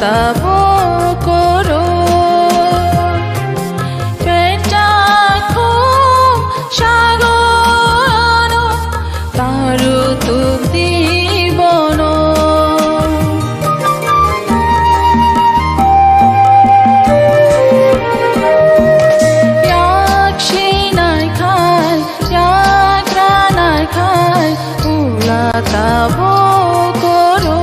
তাবো করো পেটা খুব সাগর তারু তুক্তি বন নাই খায় উলা তাবো করো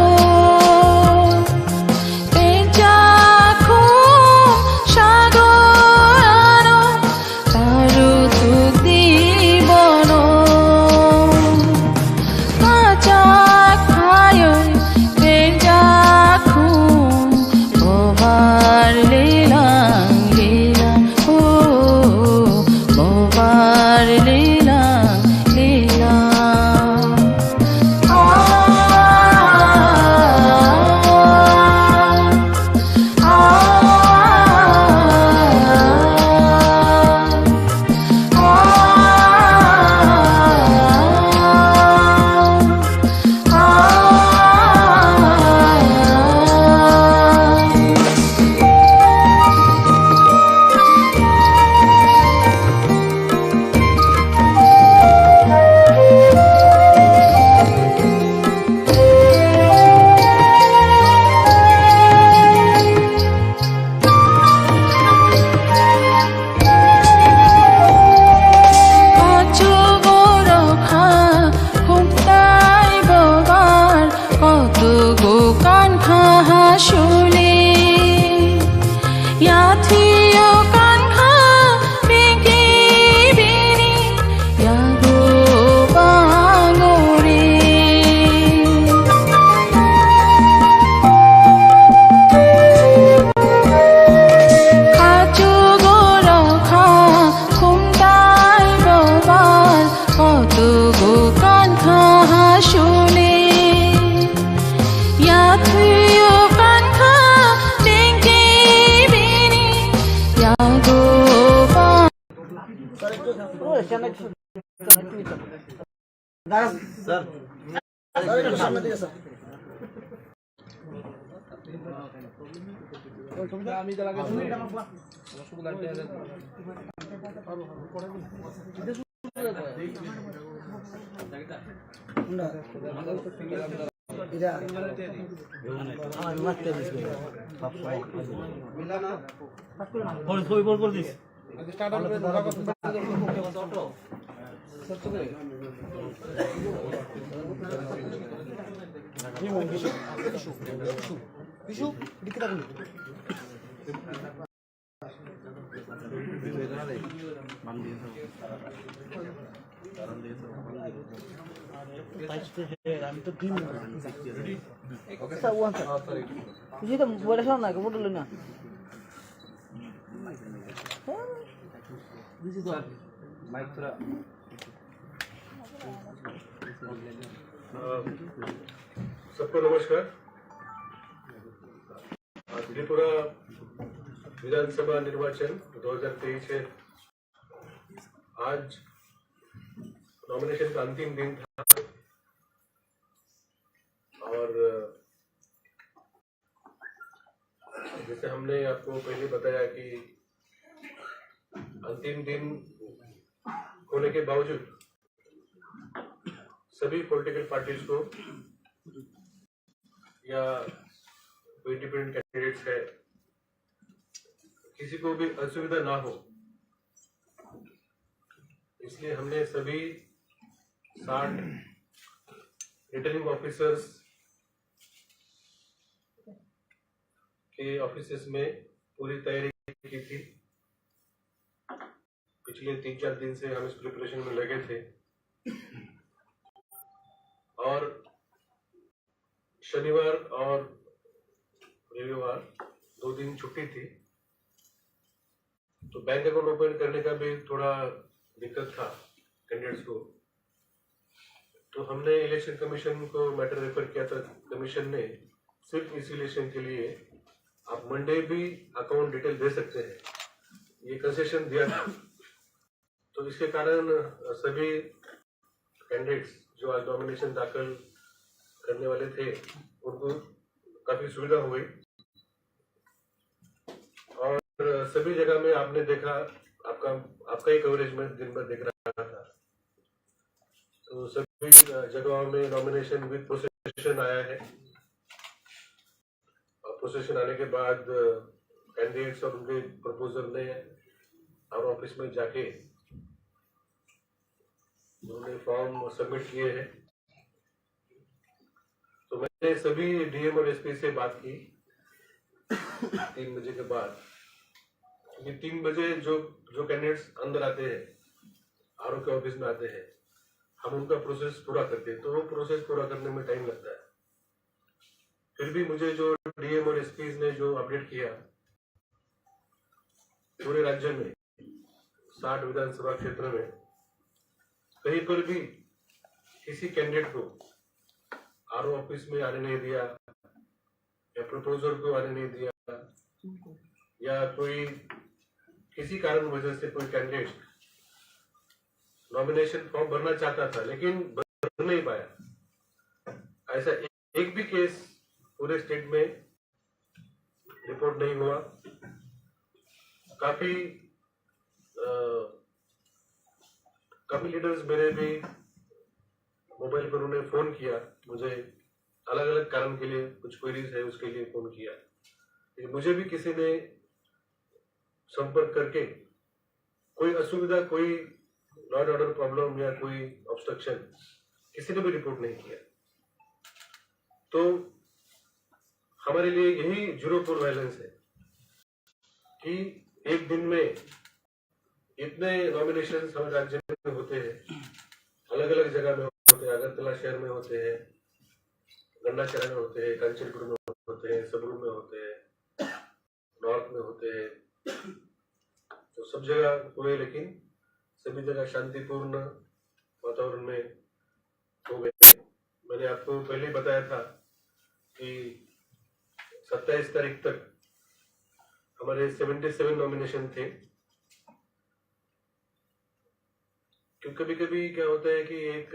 আমি তো টিম স্যার ওয়ান স্যার বুঝি তো বড় সব না ফটো লই না বুঝি তো माइक थोड़ा सबको नमस्कार। त्रिपुरा विधानसभा निर्वाचन 2023 है। आज नॉमिनेशन का अंतिम दिन था और जैसे हमने आपको पहले बताया कि अंतिम दिन होने के बावजूद सभी पॉलिटिकल पार्टीज को या कोई इंडिपेंडेंट कैंडिडेट्स है किसी को भी असुविधा ना हो, इसलिए हमने सभी 60 रिटर्निंग ऑफिसर्स के ऑफिसेस में पूरी तैयारी की थी। पिछले 3-4 दिन से हम इस प्रिपरेशन में लगे थे और शनिवार और रविवार 2 दिन छुट्टी थी, तो बैंक अकाउंट ओपन करने का भी थोड़ा दिक्कत था कैंडिडेट्स को। तो हमने इलेक्शन कमीशन को मैटर रेफर किया था। कमीशन ने सिर्फ इस इलेक्शन के लिए आप मंडे भी अकाउंट डिटेल दे सकते हैं, ये कंसेशन दिया था। तो इसके कारण सभी कैंडिडेट्स जो आज नॉमिनेशन दाखिल करने वाले थे उनको काफी सुविधा हो गई और सभी जगह में आपने देखा, आपका ही कवरेज में दिन भर देख रहा था। तो सभी जगहों में नॉमिनेशन विद प्रोसेशन आया है और प्रोसेशन आने के बाद कैंडिडेट्स और उनके प्रपोजर ने और ऑफिस में जाके उन्होंने फॉर्म सबमिट किए हैं। तो मैंने सभी डीएम और एसपी से बात की 3 बजे के बाद, क्योंकि 3 बजे जो कैंडिडेट्स अंदर आते हैं आरओ के ऑफिस में आते हैं, हम उनका प्रोसेस पूरा करते हैं, तो वो प्रोसेस पूरा करने में टाइम लगता है। फिर भी मुझे जो डीएम और एसपी ने जो अपडेट किया, पूरे राज्य में 60 विधानसभा क्षेत्र में कहीं पर भी किसी कैंडिडेट को आरओ ऑफिस में आने नहीं दिया या प्रपोजर को आने नहीं दिया या कोई किसी कारण वजह से कोई कैंडिडेट नॉमिनेशन फॉर्म भरना चाहता था लेकिन भर नहीं पाया, ऐसा एक भी केस पूरे स्टेट में रिपोर्ट नहीं हुआ। काफी लीडर्स मेरे भी मोबाइल पर उन्होंने फोन किया मुझे, अलग अलग कारण के लिए, कुछ क्वेरीज है उसके लिए फोन किया। लेकिन मुझे भी किसी ने संपर्क करके कोई असुविधा, कोई लॉ एंड ऑर्डर प्रॉब्लम या कोई ऑब्स्ट्रक्शन किसी ने भी रिपोर्ट नहीं किया। तो हमारे लिए यही 0 फॉर वायलेंस है कि एक दिन में इतने नॉमिनेशन हमारे राज्य में होते हैं, अलग अलग जगह में होते हैं, अगरतला शहर में होते हैं, गंडाचरा में होते हैं, कांचनपुर में होते हैं, सबरू में होते हैं, नॉर्थ में होते हैं, तो सब जगह हुए, लेकिन सभी जगह शांतिपूर्ण वातावरण में हो गए। मैंने आपको पहले ही बताया था कि 27 तारीख तक हमारे 77 नॉमिनेशन थे। क्योंकि कभी कभी क्या होता है कि एक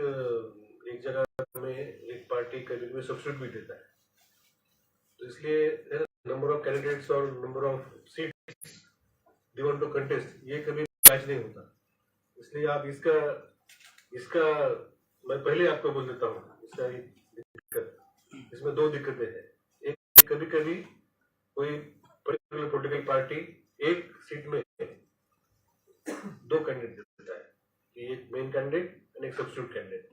जगह में एक पार्टी कभी कभी सब्सिट्यूट भी देता है, तो इसलिए नंबर ऑफ कैंडिडेट्स और number of seats they want to contest, ये कभी मैच नहीं होता। इसलिए आप इसका मैं पहले आपको बोल देता हूँ, इसका दिक्कत, इसमें 2 दिक्कतें हैं। एक, कभी कभी कोई पर्टिकुलर पॉलिटिकल पार्टी एक सीट में 2 कैंडिडेट देता है, कि एक मेन कैंडिडेट एंड एक सब्स्टिट्यूट कैंडिडेट।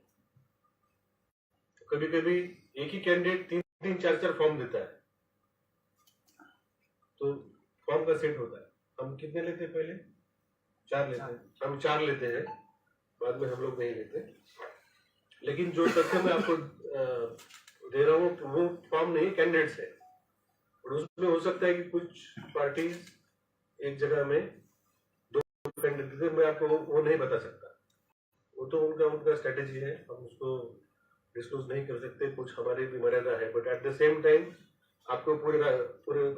कभी कभी एक ही कैंडिडेट 3-4 फॉर्म देता है, तो फॉर्म का सेट होता है। हम कितने लेते हैं पहले? 4 लेते हैं। हम 4 लेते हैं, बाद में हम लोग नहीं लेते। लेकिन जो तथ्य मैं आपको दे रहा हूँ वो फॉर्म नहीं, कैंडिडेट्स है। और उसमें हो सकता है कि कुछ पार्टीज एक जगह में 2 कैंडिडेट देते, मैं आपको वो नहीं बता सकता। वो तो उनका स्ट्रेटेजी है, हम उसको डिस्क्लोज नहीं कर सकते, कुछ हमारी भी मर्यादा है। But at the same time आपको पूरे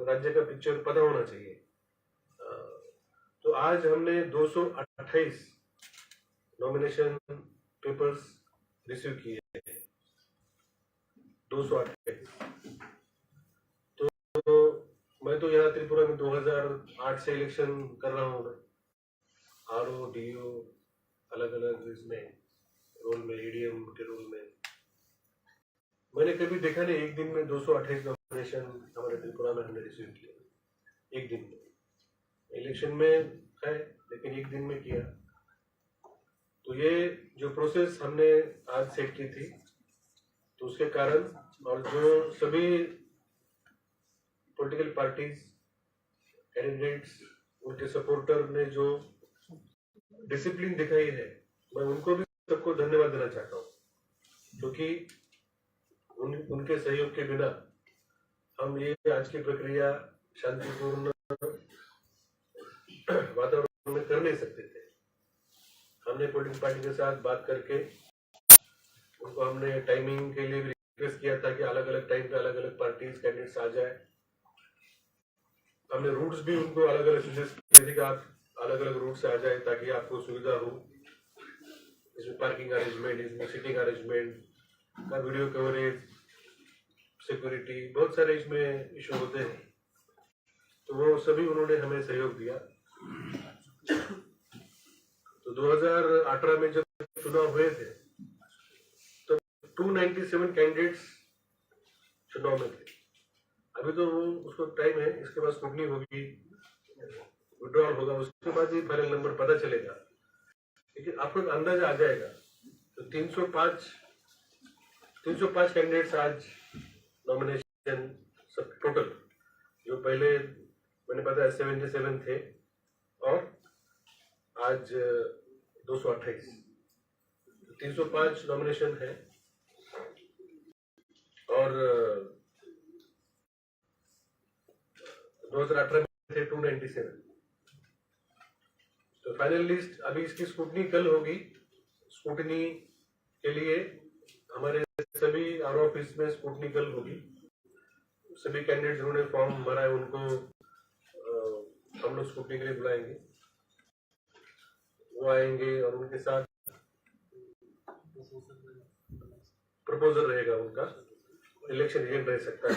राज्य का पिक्चर पता होना चाहिए। तो आज हमने 228 नॉमिनेशन पेपर्स रिसीव किए हैं, 228। तो मैं तो यहाँ त्रिपुरा में 2008 से इलेक्शन कर रहा हूँ। मैं आरओ डीओ अलग अलग इसमें रोल में, एडीएम के रोल में, मैंने कभी देखा नहीं एक दिन में 228 नॉमिनेशन हमारे त्रिपुरा में हमने रिसीव किया एक दिन में। इलेक्शन में है लेकिन एक दिन में किया। तो ये जो प्रोसेस हमने आज सेट की थी, तो उसके कारण और जो सभी पॉलिटिकल पार्टीज, कैंडिडेट्स, उनके सपोर्टर ने जो डिसिप्लिन दिखाई है, मैं उनको भी सबको धन्यवाद देना चाहता हूँ, क्योंकि उनके सहयोग के बिना हम ये आज की प्रक्रिया शांतिपूर्ण वातावरण में कर नहीं सकते थे। हमने पॉलिटिकल पार्टी के साथ बात करके उनको हमने टाइमिंग के लिए भी रिक्वेस्ट किया था कि अलग अलग टाइम पे अलग अलग पार्टीज कैंडिडेट्स आ जाए। हमने रूट्स भी उनको अलग अलग सजेस्ट किए थे कि आप अलग अलग रूट से आ जाए ताकि आपको सुविधा हो। इसमें पार्किंग अरेंजमेंट, इसमें सिटिंग अरेंजमेंट का वीडियो कवरेज, सिक्योरिटी, बहुत सारे इसमें इशू होते हैं। तो वो सभी उन्होंने हमें सहयोग दिया। तो 2018 में जब चुनाव हुए थे तो 297 कैंडिडेट्स चुनाव में थे। अभी तो उसको टाइम है, इसके बाद स्क्रूटनी होगी, विड्रॉल होगा, उसके बाद ही फाइनल नंबर पता चलेगा। लेकिन आपको एक अंदाजा आ जाएगा। तो 305 कैंडिडेट्स आज नॉमिनेशन सब टोटल, जो पहले मैंने बताया 77 थे और आज 228, 305 नॉमिनेशन है। और 2018 में थे 297। तो फाइनल लिस्ट अभी इसकी स्क्रूटनी कल होगी। स्क्रूटनी के लिए हमारे सभी आर ऑफिस में स्क्रूटनी कल होगी। सभी कैंडिडेट जिन्होंने फॉर्म भरा है उनको हम लोग स्क्रूटनी के लिए बुलाएंगे, वो आएंगे और उनके साथ प्रपोजल रहेगा, उनका इलेक्शन एजेंट रह सकता है।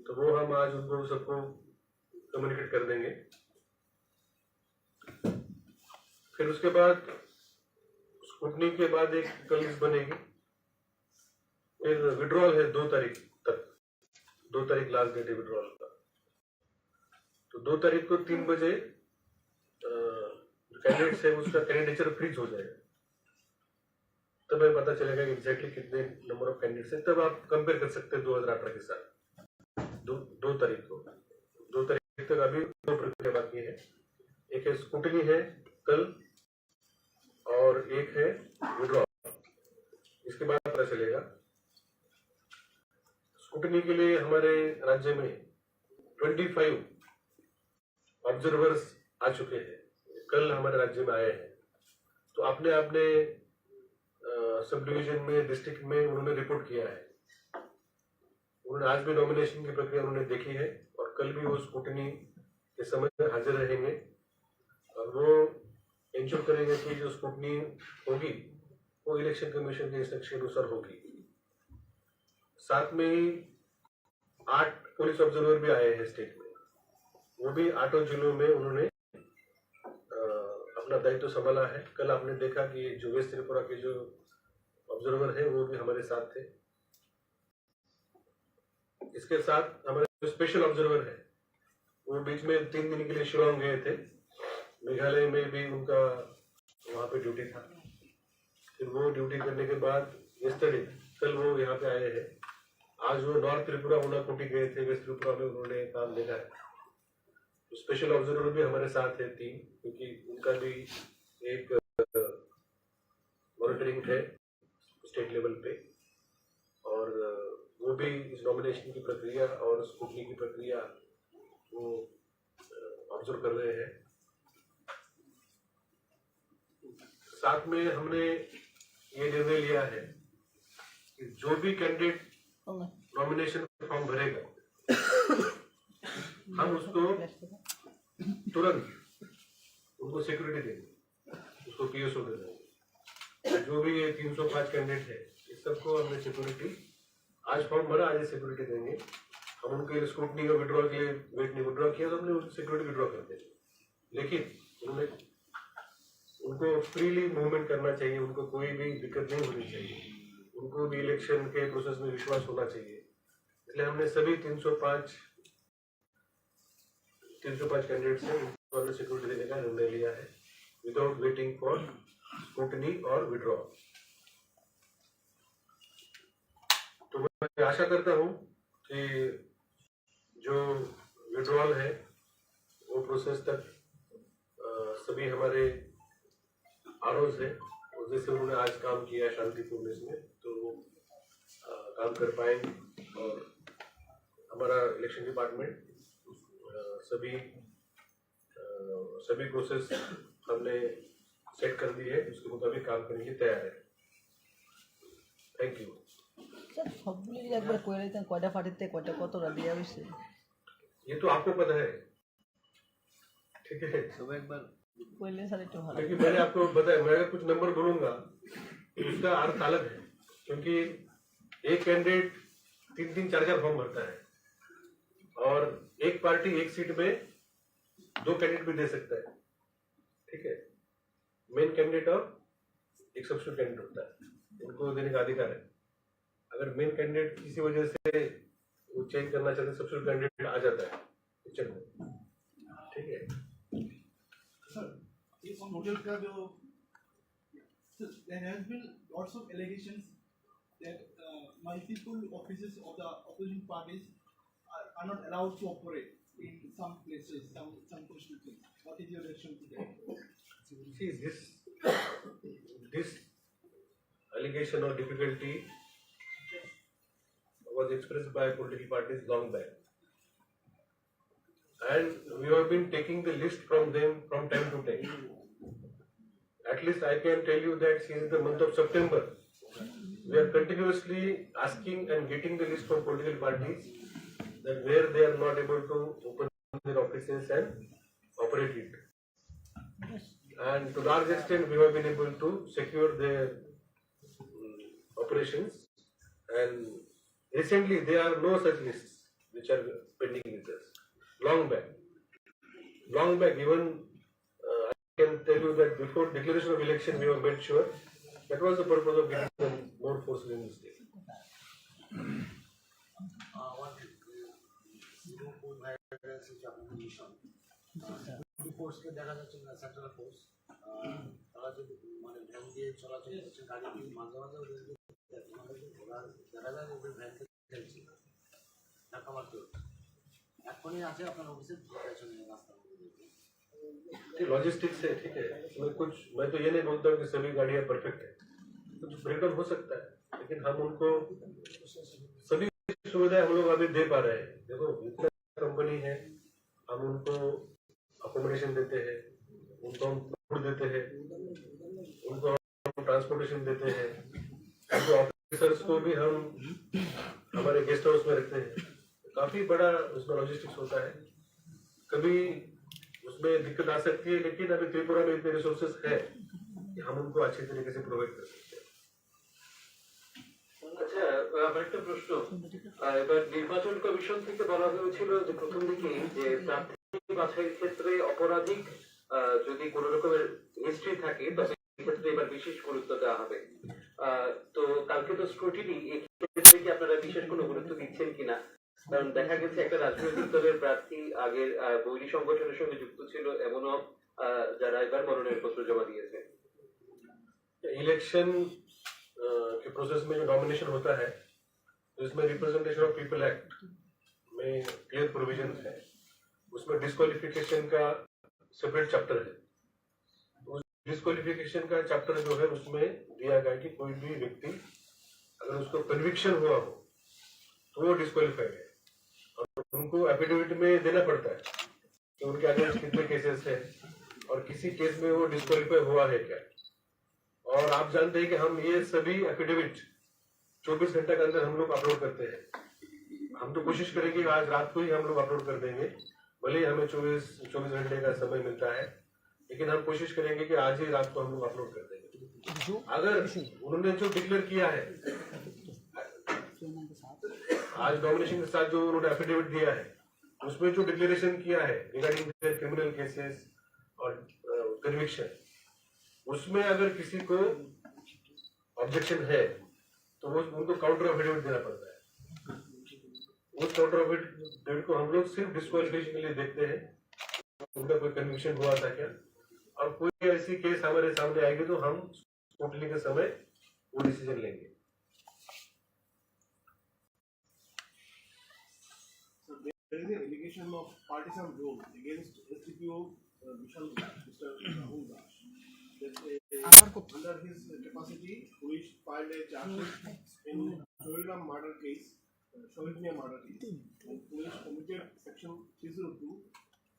तो वो हम आज उनको सबको कम्युनिकेट कर देंगे। फिर उसके बाद स्क्रूटनी के बाद एक कल लिस्ट बनेगी। फिर विड्रॉल है 2 तारीख तक, 2 तारीख लास्ट डेट है विड्रॉल का। तो 2 तारीख को 3 बजे कैंडिडेट्स है उसका कैंडिडेचर फ्रीज हो जाएगा। तब हमें पता चलेगा कि एग्जैक्टली कितने नंबर ऑफ कैंडिडेट्स हैं। तब आप कंपेयर कर सकते हैं 2018 के साथ। 2 तारीख को, 2 तारीख तक अभी 2 प्रक्रिया बाकी है। एक है स्क्रूटनी है कल और एक है विड्रॉल, इसके बाद पता चलेगा। स्क्रूटनी के लिए हमारे राज्य में 25 ऑब्जर्वर्स आ चुके हैं, कल हमारे राज्य में आए हैं। तो अपने अपने सब डिवीजन में, डिस्ट्रिक्ट में उन्होंने रिपोर्ट किया है। उन्होंने आज भी नॉमिनेशन की प्रक्रिया उन्होंने देखी है और कल भी वो स्क्रूटनी के समय हाजिर रहेंगे और वो इंश्योर करेंगे कि जो स्क्रूटनी होगी वो इलेक्शन कमीशन के इंस्ट्रक्शन के अनुसार होगी। साथ में ही 8 पुलिस ऑब्जर्वर भी आए हैं स्टेट में, वो भी 8 जिलों में उन्होंने अपना दायित्व संभाला है। कल आपने देखा कि जो वेस्ट त्रिपुरा के जो ऑब्जर्वर है वो भी हमारे साथ थे। इसके साथ हमारे जो स्पेशल ऑब्जर्वर है वो बीच में 3 दिन के लिए शिलोंग गए थे, मेघालय में भी उनका वहां पे ड्यूटी था। फिर वो ड्यूटी करने के बाद यस्टरडे कल वो यहाँ पे आए हैं। आज वो नॉर्थ त्रिपुरा उनाकोटी गए थे, वेस्ट त्रिपुरा में उन्होंने काम देखा है। तो स्पेशल ऑब्जर्वर भी हमारे साथ है 3, क्योंकि उनका भी एक मॉनिटरिंग है स्टेट लेवल पे, और वो भी इस नॉमिनेशन की प्रक्रिया और स्क्रूटनी की प्रक्रिया वो ऑब्जर्व कर रहे हैं। साथ में हमने ये निर्णय लिया है कि जो भी कैंडिडेट नॉमिनेशन फॉर्म भरेगा, हम उसको तुरंत उनको सिक्योरिटी देंगे, उसको पीएसओ दे देंगे। जो भी ये 305 कैंडिडेट है, इस सबको हमने सिक्योरिटी, आज फॉर्म भरा, आज सिक्योरिटी देंगे। हम उनके स्क्रूटनी और विड्रॉल के लिए वेट नहीं विड्रॉ किया, तो हमने उनकी सिक्योरिटी विड्रॉ कर देंगे। लेकिन उनको फ्रीली मूवमेंट करना चाहिए, उनको कोई भी दिक्कत नहीं होनी चाहिए, उनको भी इलेक्शन के प्रोसेस में विश्वास होना चाहिए। इसलिए हमने सभी 305 कैंडिडेट से उनको हमने सिक्योरिटी देने का निर्णय लिया है, विदाउट वेटिंग फॉर स्क्रूटनी और विड्रॉल। तो मैं आशा करता हूं कि जो विड्रॉल है वो प्रोसेस तक सभी हमारे आरओज है, और जैसे उन्होंने आज काम किया शांतिपूर्ण इसमें, तो वो काम कर पाएंगे। और हमारा इलेक्शन डिपार्टमेंट सभी प्रोसेस हमने सेट कर दी है, उसके मुताबिक काम करने की तैयार है। Thank you. सर सबগুলি একবার কই রাইতেন কয়টা পার্টিতে কয়টা কতটা দেয়া হইছে? ये तो आपको पता है, ठीक है? सब एक बार पहले सारे तो हाल, क्योंकि मैंने आपको बताया, मैं अगर कुछ नंबर बोलूंगा तो उसका अर्थ अलग है, क्योंकि एक कैंडिडेट 3-3, 4-4 फॉर्म भरता है, और एक पार्टी एक सीट में 2 कैंडिडेट भी दे सकता है, ठीक है? मेन कैंडिडेट और एक सब्स्टिट्यूट कैंडिडेट होता है, उनको देने का अधिकार है। अगर मेन कैंडिडेट किसी वजह से वो चेंज करना चाहते, सब्स्टिट्यूट कैंडिडेट आ जाता है पिक्चर में, ठीक है? सर, इस मॉडल का जो there has been lots of allegations that multiple offices of the opposition parties are not allowed to operate in some places, some constituencies. What is your reaction to that? See, this allegation or difficulty was expressed by political parties long back, and we have been taking the list from them from time to time. At least I can tell you that since the month of September, we are continuously asking and getting the list from political parties that where they are not able to open their offices and operate it. And to large extent, we have been able to secure their operations. And recently, there are no such lists which are pending with us. Long back, even I can tell you that before declaration of election, we have made sure that was the purpose of giving them more forces in the state. ফোর্সকে দেখা যাচ্ছে না, central force তারা যদি মানে van দিয়ে চলাচল করছে, গাড়ি দিয়ে মাঝে মাঝে ওদেরকে দেখা যায় ওদের ভ্যানকে ফেলছে ধাক্কা মারতে হচ্ছে। এখনই আছে আপনার অফিসের পেছনে রাস্তা। लॉजिस्टिक्स है, ठीक है? मैं तो ये नहीं बोलता कि सभी गाड़ियां परफेक्ट है, कुछ ब्रेकडाउन हो सकता है, लेकिन हम उनको सभी सुविधाएं हम लोग अभी दे पा रहे हैं। देखो, इतना कंपनी है, हम उनको अकोमोडेशन देते हैं, उनको हम फूड देते हैं, उनको हम ट्रांसपोर्टेशन देते हैं, उनको ऑफिसर्स को भी हम हमारे गेस्ट हाउस में रखते हैं। काफी बड़ा उसमें लॉजिस्टिक्स होता है। कभी उसमें दिक्कत आ सकती है, लेकिन अभी त्रिपुरा में इतने रिसोर्सेस है कि हम उनको अच्छी तरीके से प्रोवाइड कर सकते हैं। আচ্ছা, আমার একটা প্রশ্ন, এবার নির্বাচন কমিশন থেকে বলা হয়েছিল যে প্রথম দিকে যে প্রার্থী বাছাইয়ের ক্ষেত্রে অপরাধিক যদি কোনো রকমের হিস্ট্রি থাকে তবে ক্ষেত্রে এবার বিশেষ গুরুত্ব দেওয়া হবে। তো কালকে তো স্ক্রুটিনি, এই ক্ষেত্রে কি আপনারা বিশেষ কোনো গুরুত্ব দিচ্ছেন কিনা? কারণ দেখা গেছে একটা রাজনৈতিক দলের প্রার্থী আগের বৈরী সংগঠনের সঙ্গে যুক্ত ছিল, এমনও যারা এবার মনোনয়নপত্র জমা দিয়েছে। इलेक्शन के प्रोसेस में जो नॉमिनेशन होता है तो इसमें रिप्रेजेंटेशन ऑफ पीपल एक्ट में क्लियर प्रोविजन है, उसमें डिस्क्वालिफिकेशन का सेपरेट चैप्टर है। उस डिस्क्वालिफिकेशन का चैप्टर जो है उसमें दिया गया कि कोई भी व्यक्ति अगर उसको कन्विक्शन हुआ हो तो वो डिस्क्वालिफाइड है और उनको एफिडेविट में देना पड़ता है कि उनके अगेंस्ट कितने केसेस है और किसी केस में वो डिस्क्वालिफाई हुआ है क्या। और आप जानते हैं कि हम ये सभी एफिडेविट 24 घंटे के अंदर हम लोग अपलोड करते हैं। हम तो कोशिश करेंगे आज रात को ही हम लोग अपलोड कर देंगे, भले ही हमें 24 घंटे का समय मिलता है, लेकिन हम कोशिश करेंगे कि आज ही रात को हम लोग अपलोड कर देंगे। अगर उन्होंने जो डिक्लेयर किया है आज नॉमिनेशन के साथ जो उन्होंने एफिडेविट दिया है उसमें जो डिक्लेरेशन किया है रिगार्डिंग क्रिमिनल केसेस और कन्विक्शन, उसमें अगर किसी को ऑब्जेक्शन है तो वो उनको काउंटर एफिडेविट देना पड़ता है। उस काउंटर एफिडेविट को हम लोग सिर्फ डिस्क्वालिफिकेशन के लिए देखते हैं, उनका कोई कन्विक्शन हुआ था क्या, और कोई ऐसी केस हमारे सामने आएगी तो हम स्क्रूटनी के समय वो डिसीजन लेंगे। There is an allegation of partisan role against SDPO Mr. Rahul Das. That under his capacity, police filed a charge in Shohidam murder case, Shohidnia murder case, and police committed section 302,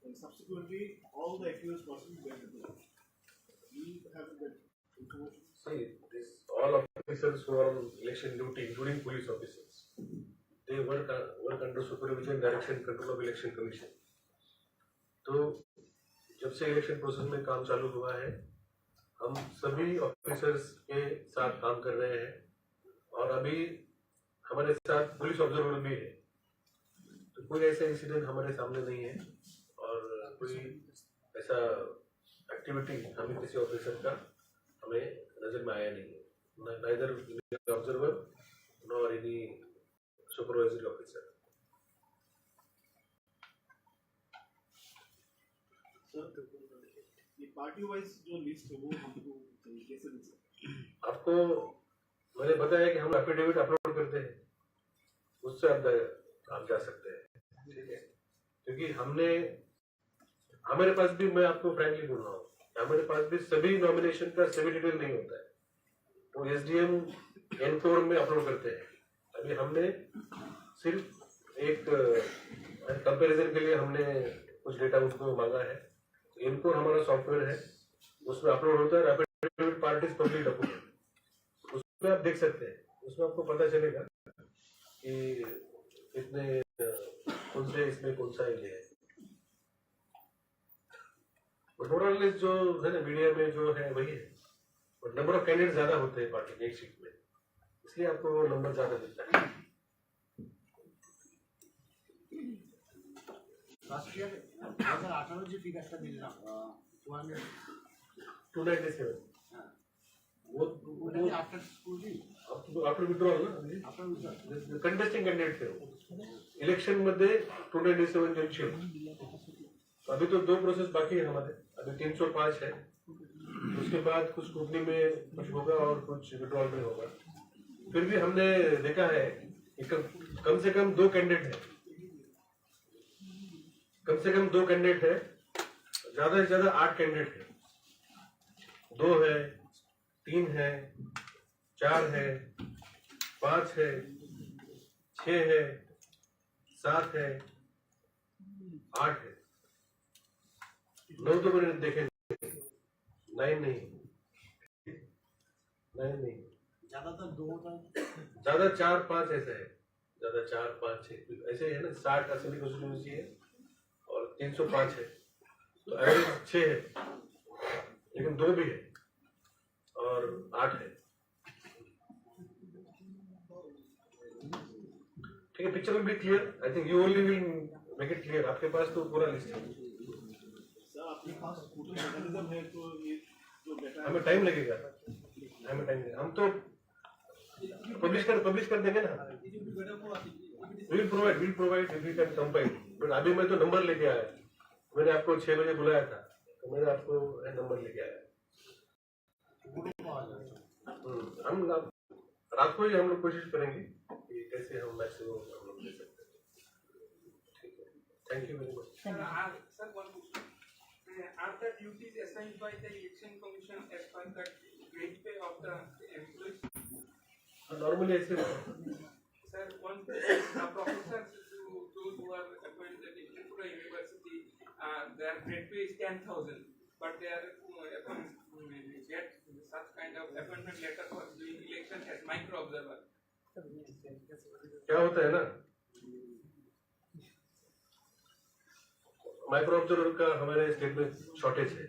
and subsequently all the accused persons were detained. We have that information. See, this all officers who are on election duty, including police officers, they work under supervision, direction, control of election commission. तो जब से election process में काम चालू हुआ है हम सभी ऑफिसर्स के साथ काम कर रहे हैं और अभी हमारे साथ पुलिस ऑब्जर्वर भी है, तो कोई ऐसा इंसिडेंट हमारे सामने नहीं है और कोई ऐसा एक्टिविटी हमें किसी ऑफिसर का हमें नजर में आया नहीं है, neither observer nor any supervisory officer. ये पार्टी वाइज जो लिस्ट है वो हमको कैसे मिल सकती है? आपको मैंने बताया कि हम एफिडेविट अपलोड करते हैं, उससे आप जा सकते हैं, ठीक है। क्योंकि हमारे पास भी, मैं आपको फ्रैंकली बोल रहा हूँ, हमारे पास भी सभी नॉमिनेशन का सभी डिटेल नहीं होता है, वो एसडीएम एनकोर में अपलोड करते हैं। अभी हमने सिर्फ एक कंपैरिजन के लिए हमने कुछ डेटा उनको मांगा है, एनकोर हमारा सॉफ्टवेयर है, उसमें अपलोड होता है एफिडेविट पार्टीज पब्लिक डॉक्यूमेंट, उसमें आप देख सकते हैं, उसमें आपको पता चलेगा कि कितने कौन से इसमें कौन सा ये है। ओवरऑल जो है ना मीडिया में जो है वही है, और नंबर ऑफ कैंडिडेट ज्यादा होते हैं पार्टी की एक सीट में, इसलिए आपको वो नंबर ज्यादा मिलता है। लास्ट ईयर 2018 जो फिगरটা দিলাম 297 वो आफ्टर स्कूल जी आफ्टर विड्रॉल ना, आफ्टर कंटेस्टिंग कैंडिडेट थे वो इलेक्शन मध्ये 297 ज्यांची, अभी तो 2 प्रोसेस बाकी है हमारे, अभी 305 है, उसके बाद कुछ स्क्रूटनी में कुछ होगा और कुछ विड्रॉल में होगा। फिर भी हमने देखा है कि कम से कम 2 कैंडिडेट है, कम से कम 2 कैंडिडेट है, ज्यादा से ज्यादा 8 कैंडिडेट है, 2 है, 3 है, 4 है, 5 है, 6 है, 7 है, 8 है, 9 तो मैंने देखे, 9 नहीं, ज्यादातर 2 होता है, ज्यादा 4-5 ऐसा है, ज्यादा 4-5-6 ऐसे है ना, 60 असेंबली कॉन्स्टिट्यूंसी है और 305 है, तो एवरेज 6 है, लेकिन 2 भी है और 8 है। ठीक है, picture will be clear, I think you only will make it clear, आपके पास तो पूरा लिस्ट है। सर आपके पास स्कूटर मैकेनिज्म है तो ये जो डेटा हमें टाइम लगेगा, हम तो पब्लिश कर देंगे ना, will provide if you can compile, but अभी मैं तो नंबर लेके आया, मैंने आपको 6 बजे बुलाया था, तो मैंने आपको नंबर लेके आया। हम रात को ही हम लोग कोशिश करेंगे कि कैसे हम मैक्सिमम हम लोग दे सकते हैं। ठीक है, thank you very much. Sir, one question. Are the duties assigned by the Election Commission as per the grade pay of the employees? Normally ऐसे Sir, one the professors, those who are appointed in Tripura University, their grade pay is 10,000, but they are get such kind of appointment letter for doing election as micro observer. क्या होता है ना, micro observer का हमारे state में shortage है।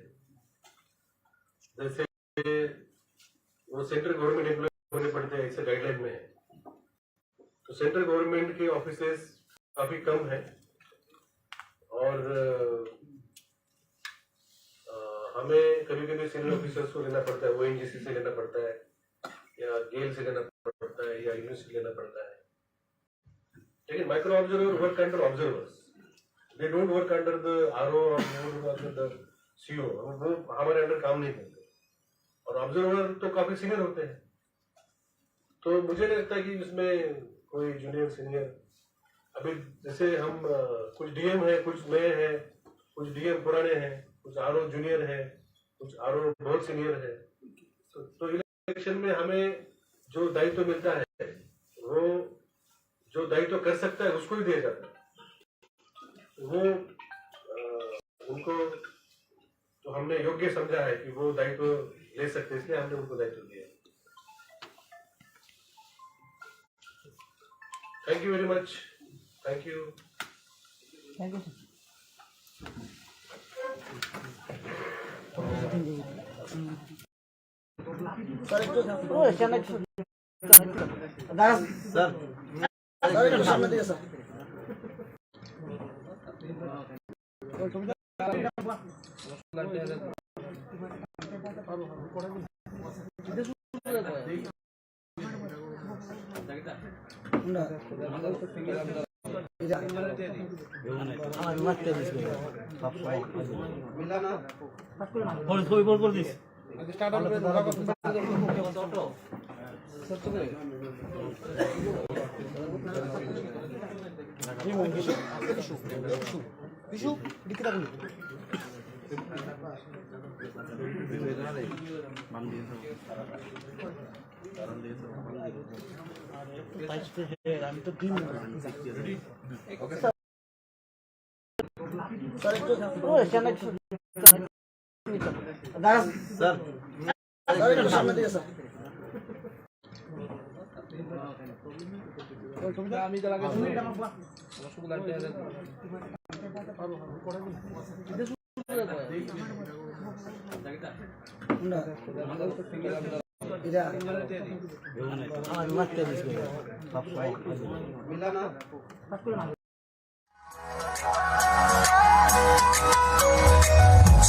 जैसे वो सेंट्रल गवर्नमेंट एम्प्लॉय होने पड़ते हैं, ऐसे गाइडलाइन में है। तो सेंट्रल गवर्नमेंट के ऑफिसेस काफी कम है और हमें कभी कभी सीनियर ऑफिसर्स को लेना पड़ता है, ONGC से लेना पड़ता है या गेल से लेना पड़ता है या यूनिवर्सिटी लेना पड़ता है। लेकिन micro observer work under observers, they don't work under the RO और अंडर द CO। वो हमारे अंडर काम नहीं करते और ऑब्जर्वर तो काफी सीनियर होते हैं। तो मुझे नहीं लगता कि इसमें कोई जूनियर सीनियर, अभी जैसे हम कुछ DM है, कुछ नए हैं, कुछ DM पुराने हैं, कुछ RO जूनियर है, कुछ RO बहुत सीनियर है। तो इलेक्शन में हमें जो दायित्व मिलता है वो जो दायित्व कर सकता है उसको ही दिया जाता है। वो उनको तो हमने योग्य समझा है कि वो दायित्व ले सकते हैं, इसलिए हमने उनको दायित्व दिया। Thank you very much. Thank you. Thank you sir.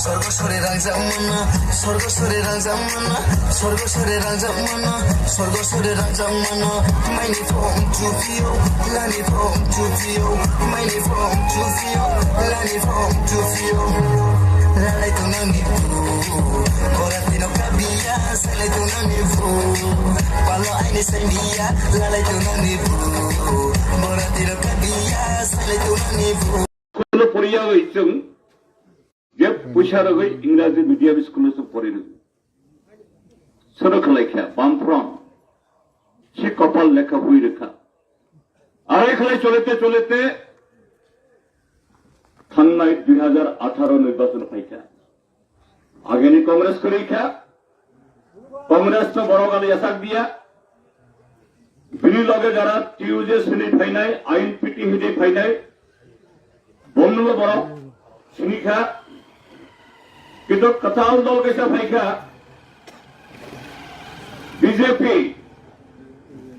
স্বর্গস্বরে রাজামনা স্বর্গস্বরে রাজামনা স্বর্গস্বরে রাজামনা স্বর্গস্বরে রাজামনা মাইনি ফর্ম চুফিও লানি ফর্ম চুফিও মাইনি ফর্ম চুফিও লানি ফর্ম চুফিও lalai tu nani Coratino cabia Salai tu nani Palo aini sandia Lalai tu nani Coratino cabia Salai tu nani স্কুলে পড়িয়া হইছং যে পয়সার হই ইংরাজি মিডিয়াম স্কুলে সব পড়িল সরক লেখা বামফ্রম সে কপাল লেখা বই রেখা আর এখানে চলেতে চলেতে থান্নায় 2018 নির্বাচন পাইকা আগেনি কংগ্রেস করে খা কংগ্রেস তো বড় গালি আসাক দিয়া বিনি লগে যারা টিউজে শ্রেণী ফাইনাই আইন পিটি হিদে ফাইনাই বন্ধু বড় শ্রেণী খা কিন্তু কতাল দল কেসা ফাইখা বিজেপি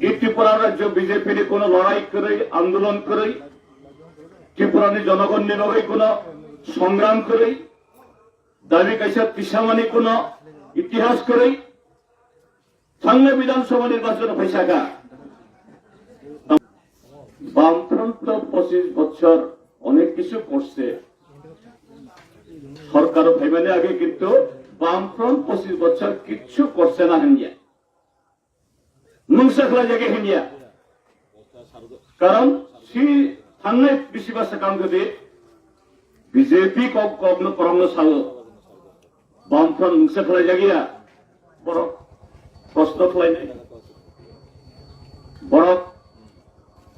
এই ত্রিপুরা রাজ্য বিজেপির কোন লড়াই করে আন্দোলন করে ত্রিপুরানি জনগণ নিরবে কোন সংগ্রাম করে দাবি কাইসা তিসামানি কোন ইতিহাস করে সামনে বিধানসভা নির্বাচন ফাইসাকা বামফ্রন্ট 25 বছর অনেক কিছু করছে সরকারও ফাইমানে আগে কিন্তু বামফ্রন্ট 25 বছর কিচ্ছু করছে না হিন্দিয়া মুংসা খেলা জায়গায় হিন্দিয়া কারণ সি থানলে বেশিরভাগ কাম করে বিজেপি কগ্ন করগ্ন সালো বামফ্রন্ট মুংসা খেলা জায়গা বড় প্রশ্ন খেলাই নাই বড়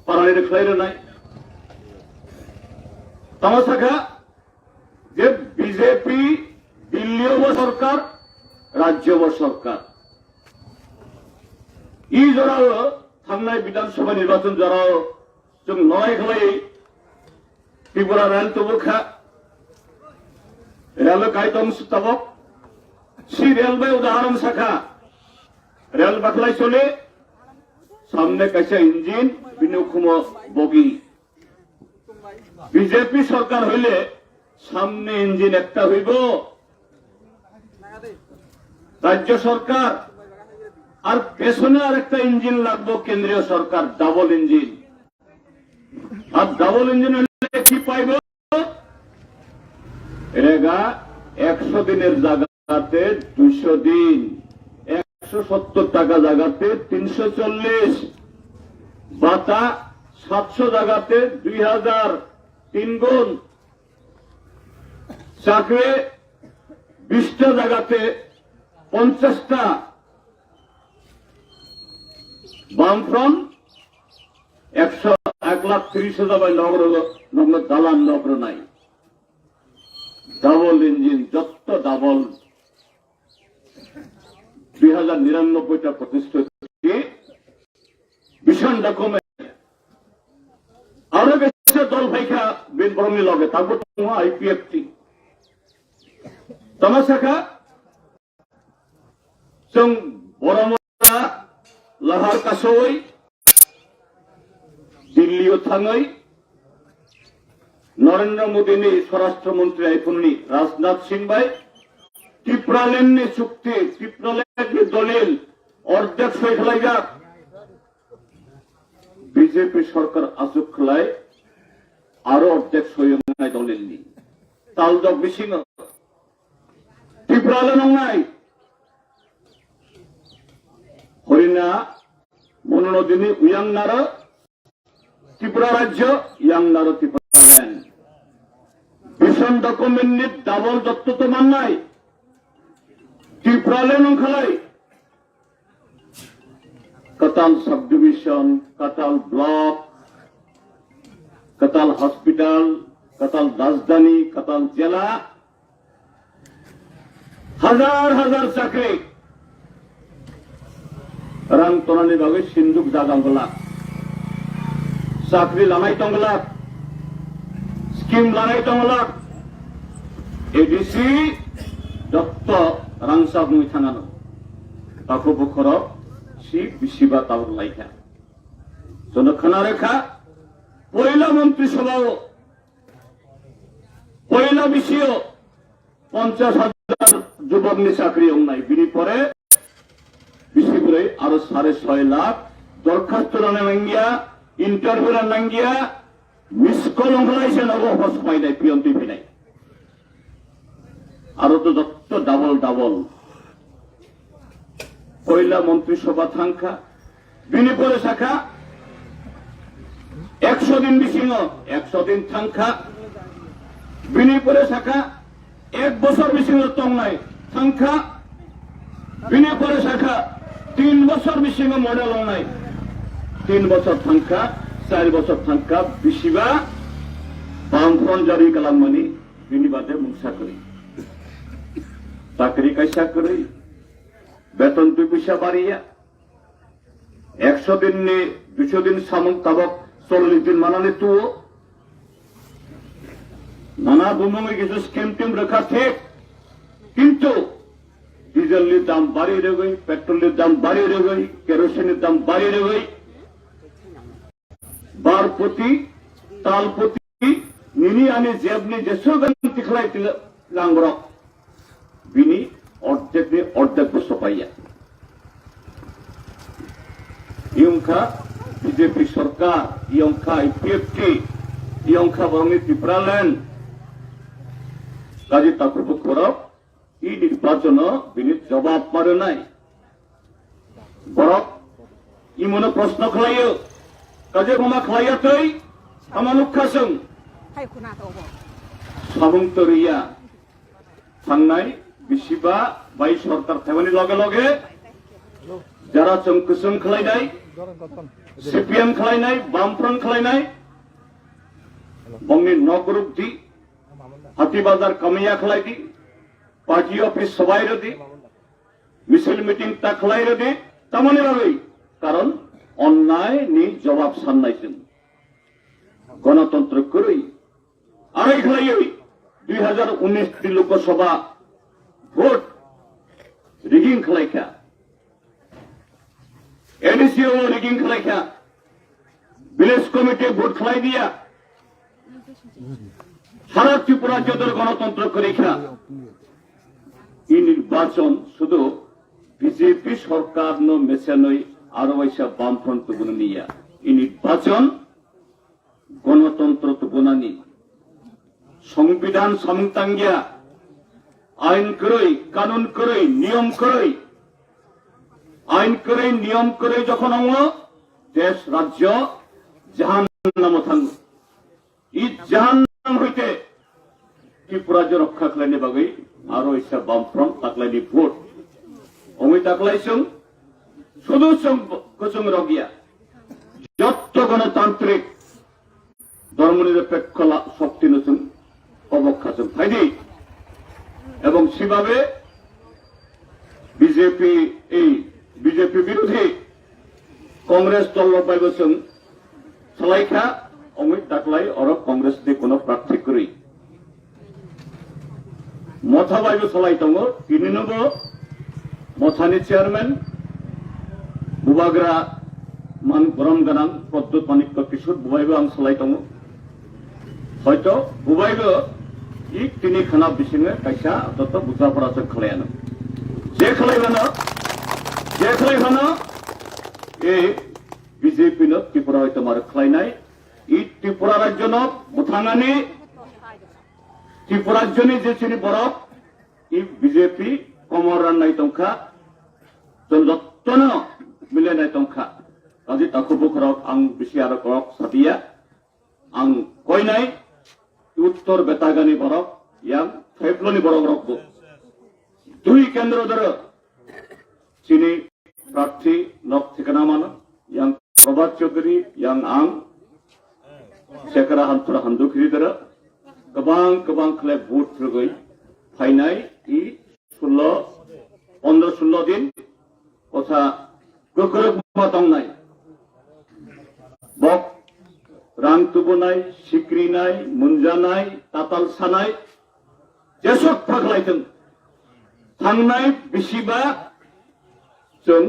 পারানির খেলাইলে নাই তামাশাখা যে বিজেপি দিল্লীয় সরকার রাজ্য সরকার ই জড়াও থামনায় বিধানসভা নির্বাচন জড়াও जों नय खालाय त्रिपुरा रेल तबखा रेल कायतम सुताबक सी रेलवे उदाहरण शाखा रेल बाखलाय चले सामने कैसे इंजिन बिनुखुम बगी बीजेपी सरकार हইলে सामने इंजिन একটা হইব राज्य सरकार আর পেছনে আরেকটা ইঞ্জিন লাগবে কেন্দ্রীয় সরকার ডাবল ইঞ্জিন আর ডাবল ইঞ্জিন হলে কি পাইব রেগা 100 দিনের জায়গাতে 200 দিন 170 টাকা জায়গাতে 340 বাতা 700 জায়গাতে 2000 3 গুণ চাকরি 20টা জায়গাতে 50টা বামফ্রন্ট 1,30,000 নগ্ন দালান নগ্ন নাই ডাবল ইঞ্জিন যত ডাবল 2099টা প্রতিষ্ঠিত ভীষণ ডকুমেন্ট আরো বেশি দল ভাইখা বিনবরণী লগে তারপর আইপিএফটি তামাশাখা जों बरमरा लाहार कासोई दिल्लीयाव थाङै नरेंद्र मोदीनि स्वराष्ट्र मंत्री आइफोननि राजनाथ सिंह भाई टिप्रालेननि चुक्ति टिप्रालेननि दलिल अर्धेक सही खालायगा बीजेपी सरकार आजुक खालाय आरो अर्धेक सही होनाय दलिलनि तालजक बिसिङ टिप्रालेन होनाय हरिना मनोनदिनी उयांनार त्रिपुरा राज्य यांनार त्रिपुरालेन भीषण डकुमेंट डाबल दत्त तो माननाय त्रिपुरालेन खालाय कताल सब डिविजन कताल ब्लॉक कताल हॉस्पिटल कताल राजधानी कताल जिला हजार हजार चाकरी रां तोनानि बागै सिन्दुक जागांगला साख्रि लानाय दंगला स्किम लानाय दंगला एडिसि दत्त रांसाब मुइ थानानो ताखौ बखर सि बिसिबा तावर लायखा जन खोनारेखा पयला मन्त्रिसभाव पयला बिसियो 50,000 যুবকনি চাকরি होनाय बिनि परे বিশেষভাবে আরো 6.5 লাখ দরখাস্ত নাঙ্গিয়া ইন্টারভিউ নাঙ্গিয়া মিস কল হলাইছে নব হসপাই নাই পিয়ন্তি নাই আরো তো যত ডাবল ডাবল পয়লা মন্ত্রিসভা থাঙ্কা বিনি পরে শাখা 100 দিন বিসিং 100 দিন থাঙ্কা বিনি পরে শাখা 1 বছর বিসিং তং নাই থাঙ্কা বিনি পরে শাখা 3 বছর বিসিং মডেল নাই 3 বছর থাঙ্কা 4 বছর থাঙ্কা বিসিবা বামফ্রন্ট জারি কালামনি বিনি বাদে মুংসা করি চাকরি কাইসা করি বেতন 2 পয়সা বাড়িয়া 100 দিন নে 200 দিন সামন তাবক 40 দিন মানানে তো নানা বুমে কিছু স্কিম টিম রাখা ঠিক কিন্তু ডিজেলের দাম বাড়িয়ে গই পেট্রোলের দাম বাড়িয়ে গই কেরোসিনের দাম বাড়িয়ে গই বার প্রতি তাল প্রতি নিনি আনি জেবনি যেসব গন্তি খলাই লাঙ্গর বিনি অর্ধেক বস্তু পাইয়া ইয়ংখা বিজেপি সরকার ইয়ংখা আইপিএফটি ইয়ংখা বরং ত্রিপুরালেন কাজী তাকুর করব ই নির্বাচন বিনীত জবাব পারে নাই বরং ইমনে প্রশ্ন খালাইও কাজে বোমা খালাইয়াতৈ তামানুখাসং সামন্তরিয়া थांनाय बिसिबा बाय सरकार थाइमानि लगे लगे যারা চংকুসং খালাইনাय সিপিএম খালাইনাय বামফ্রন্ট খালাইনাय বংনি নগরুপ দি হাতিবাজার কামিয়া খালাইদি পার্টি অফিস সবাই রদি মিছিল মিটিং তা খালাই রদি তামানে ভাবেই কারণ অন্যায় নি জবাব সান্নাইছেন গণতন্ত্র করেই আড়াই খালাই 2019 লোকসভা ভোট রিগিং খালাইখা এডিসিও রিগিং খালাইখা ভিলেজ কমিটি ভোট খালাই দিয়া সারা ত্রিপুরা রাজ্যের গণতন্ত্র করেখা এই নির্বাচন শুধু বিজেপি সরকার মেশানই আরো এসব বামফ্রন্ট গুণ নিয়া এই নির্বাচন গণতন্ত্র তো গুণানি সংবিধান সমতাঙ্গিয়া আইন করই কানুন করই নিয়ম করই আইন করই নিয়ম করই যখন আমরা দেশ রাজ্য জাহান্নাম থাকব এই জাহান্নাম হইতে ত্রিপুরা রাজ্য রক্ষা খালাইনি বাগৈ আরো এসব বামফ্রন্ট তাকলাইনি ভোট অমি তাকলাইছং শুধু কুচং রগিয়া যত গণতান্ত্রিক ধর্মনিরপেক্ষ শক্তি নতুন অবক্ষাচন ফাইদি এবং সেভাবে বিজেপি বিরোধী কংগ্রেস দল পাইবছং সালাইখা অমিত ডাকলাই অরব কংগ্রেস দিয়ে কোন প্রার্থী করি মথা বাইব সালাই দङ তিনি নব মথানি চেয়ারম্যান বুবাগ্রা মান গরম গানাं পদ্মত মানিক্য কিশোর বুবাইबो आं सालाय दङ হয়তো বুবাইबो ই তিনি খানা বিসিङে কাইसा যত বুজাफोरासो खालायानो जे खालायबानो এই বিজেপি नो ত্রিপুরা হয়তো মাर खालायनाय ই ত্রিপুরা রাজ্য नो बुथाङानि ত্রিপুরা রাজ্যनि যে চিনি বরफ ই বিজেপি কমर राननाय दंखा जतनो मिलायनाय दंखा काजि ताखौबो खरक आं बिसि आरो खरक साबिया आं कयनाय उत्तर बेतागानि बरफ यां थैफ्लोनि बरफ रखबो दुई केंद्र दर चिनि प्रार्थी नक ठिकाना मानो यां प्रभात चौधरी यां आं शेखरा हान्थुरा हान्दुखिरि दर गोबां खले भोट थ्रुगै फाइनाय इ 15-16 दिन कथा गोख्रों मातंनाय बक रां तुबनाय सिक्रिनाय मुंजानाय ताताल सानाय जेसक फागलायदों थांनाय बिसिबा जों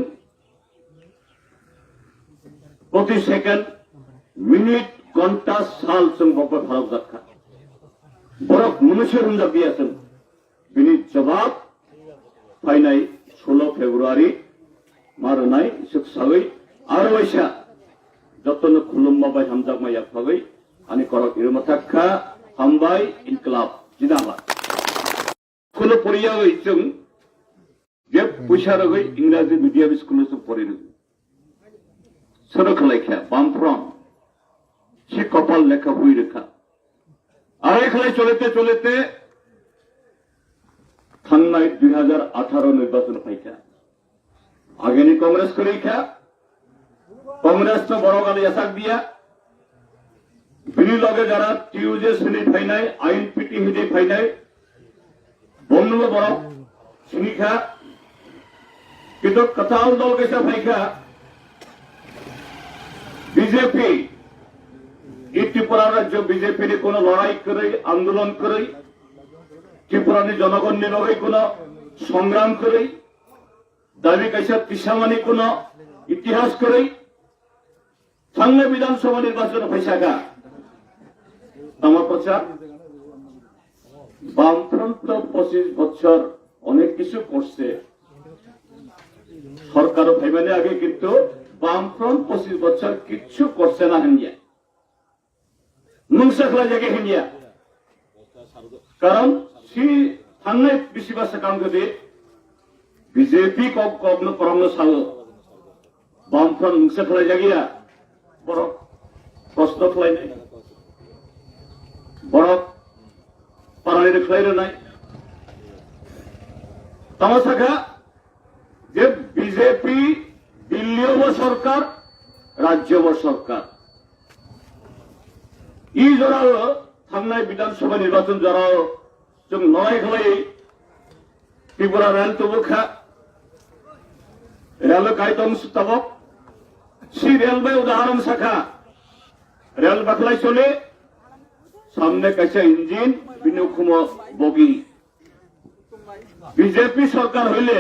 प्रति सेकेंड मिनिट घंटा साल जों बक भारत जाखा बरफ मनुष्य हमजाबिया जों बिनि जवाब फाइनाय 16 फेब्रुआरी मारनाय सुखसागै आरो वैसा जतन खुलुमबाय हामजागमाय याफागै आनि करक इरमथाखा हामबाय इनकलाब जिनाबाद खुलो परियागै जों जे पुइसारगै इंराजी मिडियाम स्कुल जों परिनो सरखलायखा बामफ्रम सि कपाल लेखा हुई रेखा आरे खलाय चलेते थांनाय 2018 निर्वाचन फाइखा आगेनि कांग्रेस करेखा कांग्रेस तो बड़ गाली एसाक दिया बिनि लगे जरा टिउजे श्रेणी फाइनाय आईन पिटी हिदे फाइनाय बन्नल बड़ सिनिखा किन्तु कथाल दल कैसा फाइखा बीजेपी त्रिपुरा राज्य बीजेपी ने कोनो लड़ाई करे आंदोलन करे त्रिपुरानि जनगणनि लगे कोनो संग्राम करे दाबी कैसा पिछामानि कोनो इतिहास करे थांनाय विधानसभा निर्वाचन फैसागा আমার প্রচার বামফ্রন্ট 25 বছর অনেক কিছু করছে সরকারও ভাইবানে আগে কিন্তু বামফ্রন্ট 25 বছর কিছু করছে না হিন্দিয়া মুংসাখলা জায়গায় হিন্দিয়া কারণ সি थांनाय बेसेबा सेकांगदे बीजेपी कगनो परमनो सालो बामफ्राम मोनसे खालायजागिया बर' प्रश्न खालायनाय बर' पारानि खालायनाय तामासाखा जे बीजेपी दिल्लीयाव सरकार राज्यव सरकार ই জড়াও थांनाय विधानसभा निर्वाचन जड़ाव जों लड़ाई खालाय त्रिपुरा रेल तबखा रेल कायदम तबक सि रेलवे उदाहरण शाखा रेल बाखलाई चले सामने कैसे इंजिन बिनुखुम बगी बीजेपी सरकार हইলে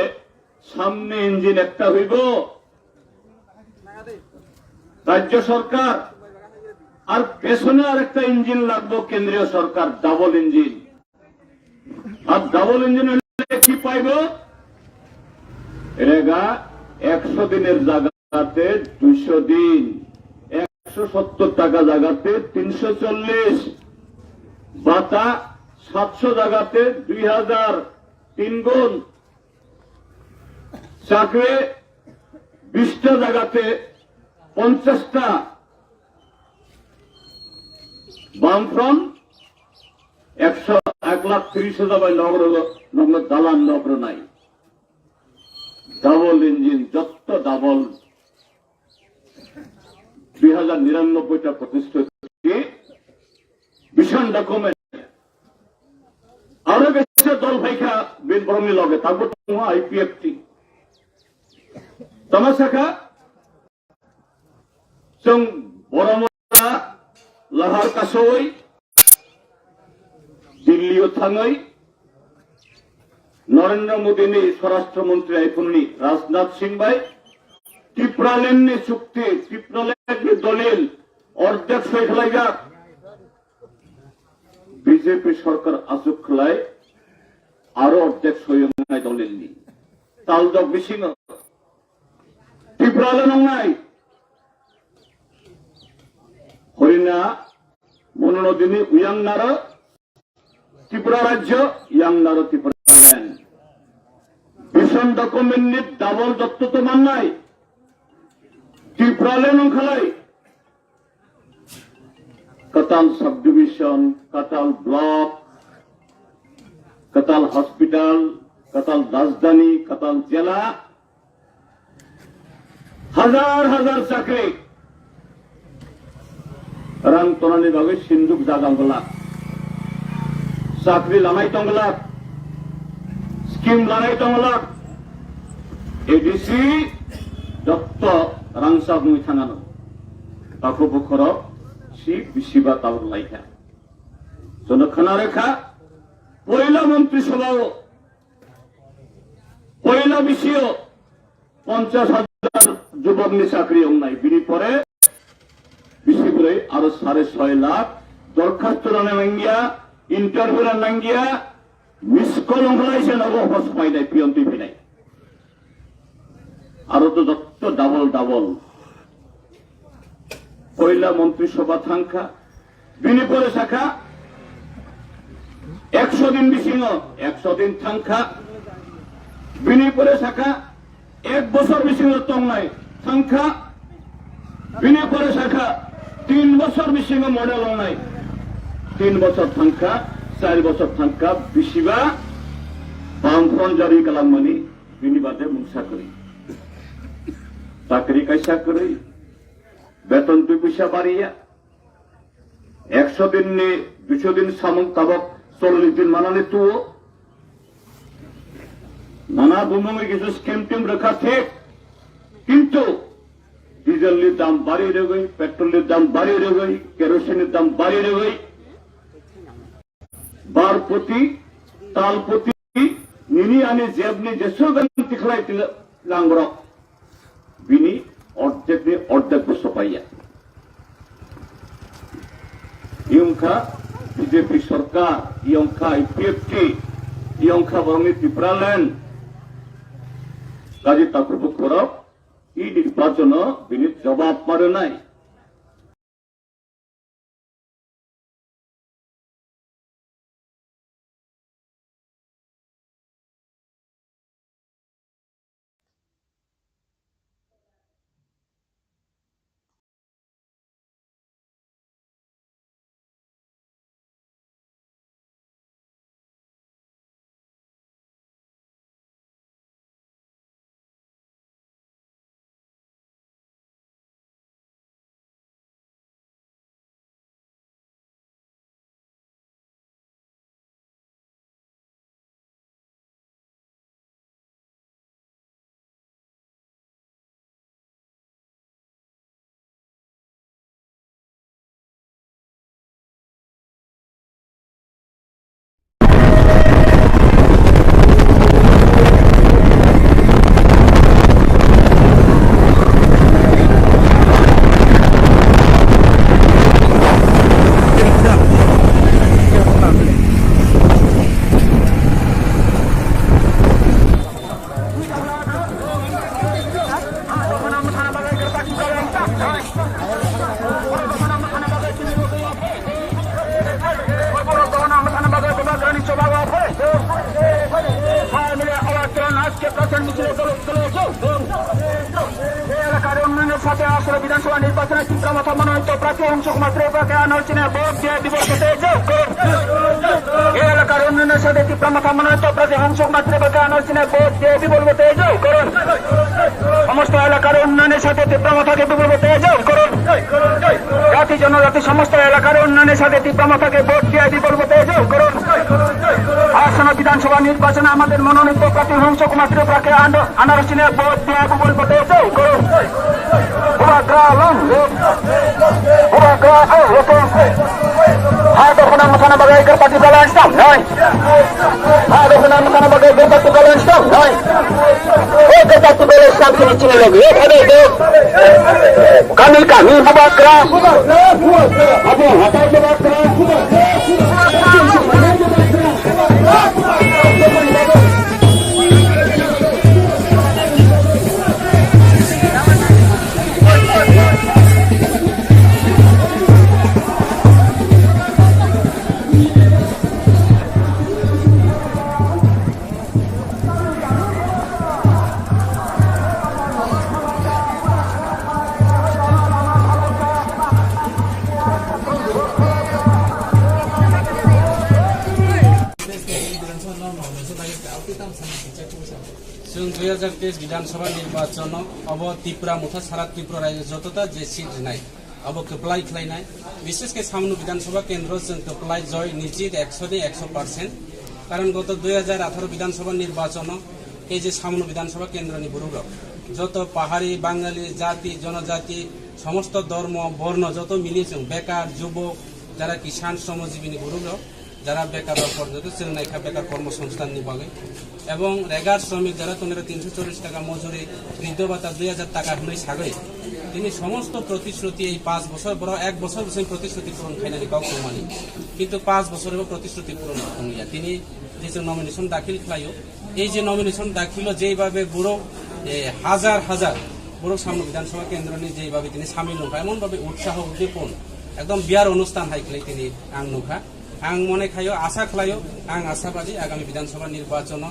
सामने इंजिन একটা হইব राज्य सरकार আর পেছনে আরেকটা ইঞ্জিন লাগবে কেন্দ্রীয় সরকার ডাবল ইঞ্জিন আর ডাবল ইঞ্জিন হলে কি পাইব রেগা 100 দিনের জায়গাতে 200 দিন 170 টাকা জায়গাতে 340 ভাতা 700 জায়গাতে 2000 3 গুণ চাকরি 20টা জায়গাতে 50টা বামফ্রন্ট 1,30,000 নগর দালান নগর নাই ডাবল ইঞ্জিন যত ডাবল 2099টা প্রতিষ্ঠিত ভীষণ ডকুমেন্ট আরো বেশি দল ভাইখা বিনবরণী লগে তারপর আইপিএফটি তামাশাখা जों बर'मरा लाहार कासै दिल्लीयाव थाङै नरेंद्र मोदीनि स्वराष्ट्र मंत्री आइफोननि राजनाथ सिंह भाई टिप्रालेन्डनि चुक्ति टिप्रालेन्डनि दलिल अर्धेक सही खालायगा बीजेपी सरकार आजुक खालाय आरो अर्धेक सही होनाय दलिलनि तालजक बिसिङो टिप्रालेन्ड होनाय हरिना मनोनदिनी उयांनार त्रिपुरा राज्य यांनार त्रिपुरालैंड भीषण डकुमेंट डाबल दत्त तो माननाय त्रिपुरालैंड खालाय कताल सब डिविजन कताल ब्लक कताल हॉस्पिटल कताल राजधानी कताल जिला हजार हजार चाकरी रां तोनानि बागै सिन्दुक जागांगला साख्रि लानाय दंगला स्किम लानाय दंगला एडिसि दत्त रांसा बुंनो थाङानो ताखौ बखराव सि बिसिबा तावर लायखा जन खोनारेखा पयला मन्त्रिसभायाव पयला बिसियाव 50,000 যুবকনি চাকরি होनाय बिनि परे বিশেষভাবে আরো 6.5 লাখ দরখাস্ত নাঙ্গিয়া ইন্টারভিউ নাঙ্গিয়া মিস কল হলাইছে নবহস পাইনাই পিয়ন্তি পিনাই আরো তো যত ডাবল ডাবল পয়লা মন্ত্রিসভা থাঙ্কা বিনি পরে শাখা 100 দিন বিসিং 100 দিন থাঙ্কা বিনি পরে শাখা 1 বছর বিসিং তংনাই থাঙ্কা বিনি পরে শাখা 3 বছর বিসিং মডেল নাই 3 বছর থাঙ্কা 4 বছর থাঙ্কা বিসিবা বামফ্রন্ট জারি কালামনি বিনি বাদে মুংসা করি চাকরি কাইসা করি বেতন 2 পয়সা বাড়িয়া 100 দিন নে 200 দিন সামন তাবক 40 দিন মানালে তো নানা বুমে কিছু স্কিম টিম রাখা ঠিক কিন্তু ডিজেলের দাম বাড়িয়ে গই পেট্রোলের দাম বাড়িয়ে গই কেরোসিনের দাম বাড়িয়ে গই বার প্রতি তাল প্রতি নিনি আনে জেবনি যেসো গান তিখলাই লাংগ্র বিনি অর্ধেক বছর পাইয়া ইয়ংখা বিজেপি সরকার ইয়ংখা আইপিএফটি ইয়ংখা বরংনি ত্রিপুরাল্যান্ড কাজে তাকুব করব এই নির্বাচন বিনি জবাব পারে নাই সাথে আসলে বিধানসভা নির্বাচনে চিত্রমথা মনোনীত প্রার্থী অংশকুমার ত্রিপুরাকে আনোচনে ভোট দিয়ে বিবল করতে এই এলাকার উন্নয়নের সাথে চিত্রমথা মনোনীত প্রার্থী অংশকুমার ত্রিপুরাকে আনোচনে ভোট দিয়ে বিবল করতে করুন। সমস্ত এলাকার উন্নয়নের সাথে চিত্রমথাকে বিবল করতে করুন। জাতি জনজাতি সমস্ত এলাকার উন্নয়নের সাথে চিত্রমথাকে ভোট দিয়ে বিবল করতে করুন। আসন্ন বিধানসভা নির্বাচনে আমাদের মনোনীত প্রার্থী অংশকুমার ত্রিপুরাকে আনারসিনে ভোট দিয়ে বিবল করতে করুন। Ada pernah makan bagai kerpati balance dong, noy. Ada pernah makan bagai kerpati balance dong, noy. Kerpati balance dong sini sini lagi. Ada itu. Kami Mubakra. Apa Mubakra? जों 2023 विधानसभा निर्वाचन अब त्रिपुरा मुथा सारा त्रिपुरा राज्य जतता जे सीट नाय अब कप्लाई खलायनाय विशेष के सामनु विधानसभा केंद्र जों कप्लाई जय निश्चित 100% कारण गत 2018 विधानसभा निर्वाचन এই যে সামनु विधानसभा केंद्रनि बुरुग যত পাহাড়ি বাঙালি জাতি জনজাতি সমস্ত ধর্ম বর্ণ যত মিলিয়ে जों বেকার যুবক যারা কিষাণ শ্রমজীবী বুरुग যারা বেকার পর্যন্ত जों नायखा बेकार কর্মসংস্থানनि बागै এবং রেগার শ্রমিক যারা তোমরা 340 টাকা মজুরি বৃদ্ধ ভাতা 2000 টাকা হলেই সাগৈ তিনি সমস্ত প্রতিশ্রুতি এই 5 বছর বড় 1 বছর বসে প্রতিশ্রুতি পূরণ খাইনানি কাউ কমানি কিন্তু 5 বছরেও প্রতিশ্রুতি পূরণ হইয়া তিনি যে নমিনেশন দাখিল খাইও এই যে নমিনেশন দাখিল যেইভাবে বুড়ো হাজার হাজার বুড়ো সামনে বিধানসভা কেন্দ্রনি যেইভাবে তিনি সামিল নখা এমন ভাবে উৎসাহ উদ্দীপন একদম বিয়ার অনুষ্ঠান হাইখলাই তিনি আং নখা आं मने खायो आशा खालायो आं आशाबादी आगामी विधानसभा निर्वाचन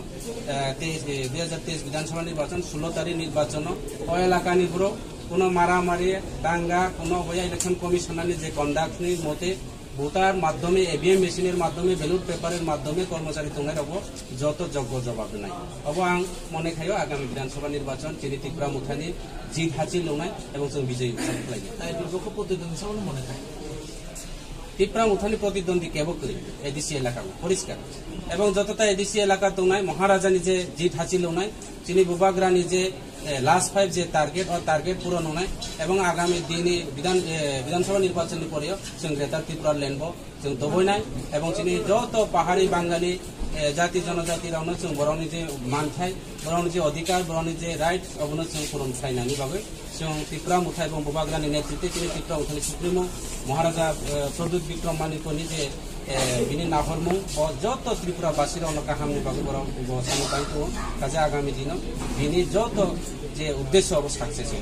2023 विधानसभा निर्वाचन 16 तारिख निर्वाचन ओ एलाकानि बुरो कोनो मारामारि दांगा कोनो बया इलेक्शन कमिशनारनि जे कन्डाक्टनि मते भोटार माध्यमे एबिएम मेशिनेर माध्यमे बैलट पेपारेर माध्यमे कर्मचारी तंगाय रबो যত যোগ্য জবাব নাই अब आं मने खायो आगामी विधानसभा निर्वाचन चिनि त्रिपुरा मुथानि जित हासिल लंनाय এবং जों বিজয়ী খাलायो তাই দুর্গকে প্রতিদ্বন্দ্বী সামনে মনে খায় त्रिपुरा मुथानि प्रतिद्वंदी केबो करी एडिसी एलाका परिष्कार एवं जतता एडिसी एलाका दंनाय महाराजानि जे जित हासिल होनाय चिनि बुबाग्रानि जे लास्ट 5 जे टार्गेट और टार्गेट पूरण होनाय एवं आगामी दिनि विधानसभा निर्वाचननि परेयो जों ग्रेटार त्रिपुरा लेनबो जों दबयनाय एवं चिनि जत पाहाड़ी बांगाली जाति जनजाति रावनो जों बरनि जे मानथाय बरनि जे अधिकार बरनि जे राइट अबनो जों पूरण खायनानि बागै जों त्रिपुरा मुथा एवं बुबाग्रानि नेतृत्वे चिनि त्रिपुरा मुथानि सुप्रिमो महाराजा प्रद्युत विक्रम मानिकनि जे बिनि नाहरमु जत त्रिपुरा बासी रावनो काहामनि बागै बर सानो बायको काजे आगामी दिन बिनि जत जे उद्देश्य अब सक्सेस हो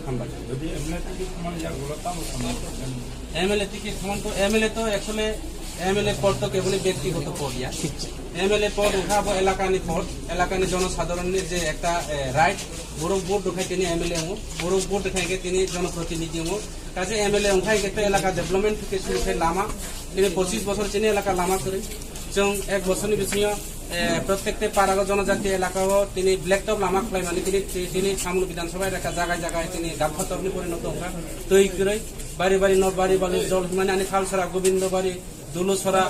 हामबाय যদি एमएलए टिकेट खमान तो एमएलए तो एक्चुअली एमएलए पद तो केवल व्यक्तिगत पद या एमएलए पद उठाब एलाकानि पद एलाकानि जनसाधारणनि जे एकटा राइट बড় ভোট দেখাই তিনি एमएलए हूँ बড় भोट देखाइके তিনি জনপ্রতিনিধি हूँ কাজে एमएलए उठाइके तो एलाका डेभलपमेंट থেকে শুরু করে লামা তিনি 25 বছর চিনি এলাকা লামা করে जों एक বছরनि बिसिङाव प्रत्येकटे पारागत जनजाति एलाकाओ তিনি ब्लैकटप लामा खालायनानै তিনি सामनु विधानसभा एलाका जागाय जागाय তিনি गाबफातरनि परिणत हंखा तৈ करे बारी बारी नट बारी बाली जल हिमानि आनि खालसरा गोविंदबाड़ी दुलुसरा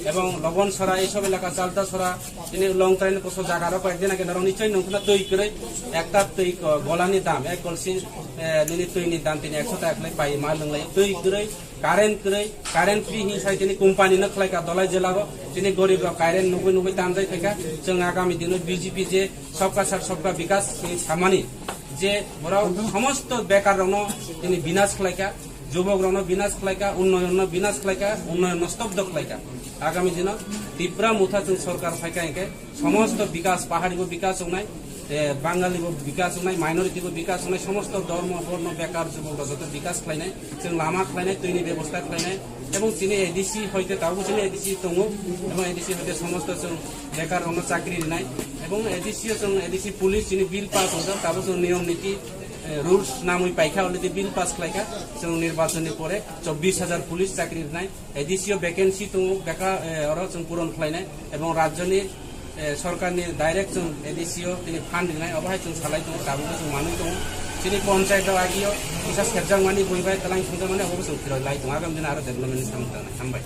एवं लबनसरा এই সব এলাকা চালতাছড়া তিনি লং ট্রেন কোসো জায়গার কয়েকদিন আগে নরং নিশ্চয় নংখনা তৈ করে একটা তৈ গলানি দাম এক কলসি নিনি তৈনি দাম তিনি 100 টাকা লাই পাই মাল লংলাই তৈ করে কারেন্ট फ्री हिसाबै তিনি কোম্পানি न खलायका दलाय जेलागो তিনি गरीब कारेन्ट 90 दाम जाय थाका जों आगामी दिनाव बीजेपी जे सबका साथ सबका विकास सामानि जे बराव समस्त बेकार रनो তিনি বিনাশ खलायका যুবক রণ বিনাশ খালাইকা উন্নয়ন বিনাশ খালাইকা উন্নয়ন স্তব্ধ খালাইকা আগামী দিন ত্রিপুরা মুথা जों सरकार फायकायके समस्त विकास पाहाड़ीबो विकास होनाय बांगालीबो विकास होनाय माइनरिटीबो विकास होनाय समस्त धर्म बर्ण बेकार যুবক যত विकास खालायनाय जों लामा खालायनाय तैनि व्यवस्था खालायनाय এবং তিনি एडीसी হইতে তাবো চিনি एडीसी दङ এবং एडीसी হইতে समस्त जों बेकार रङ চাকরি দিनाय এবং एडीसी जों एडीसी पुलिस चिनि बिल पास होदों ताबो जों नियम नीति রুলস নামই পাইখা অলরেডি বিল পাস খাইখা जों নির্বাচনের পরে 24,000 পুলিশ চাকরি নাই এডিসিও ভ্যাকেন্সি তো বেকা আরো जों পূরণ খাইনাय এবং রাজ্যনি সরকারনি ডাইরেক্ট जों এডিসিও তিনি ফান্ড নাই অবহাय जों সালাই दङ दाबो जों मानु दङ सिनि पञ्चायत आगियो फैसा सेरजां मानि बयबाय तलां सुंदर माने अबो जों फिरय लाइ दङ आगाम दिन आरो डेभलपमेन्ट सामबाय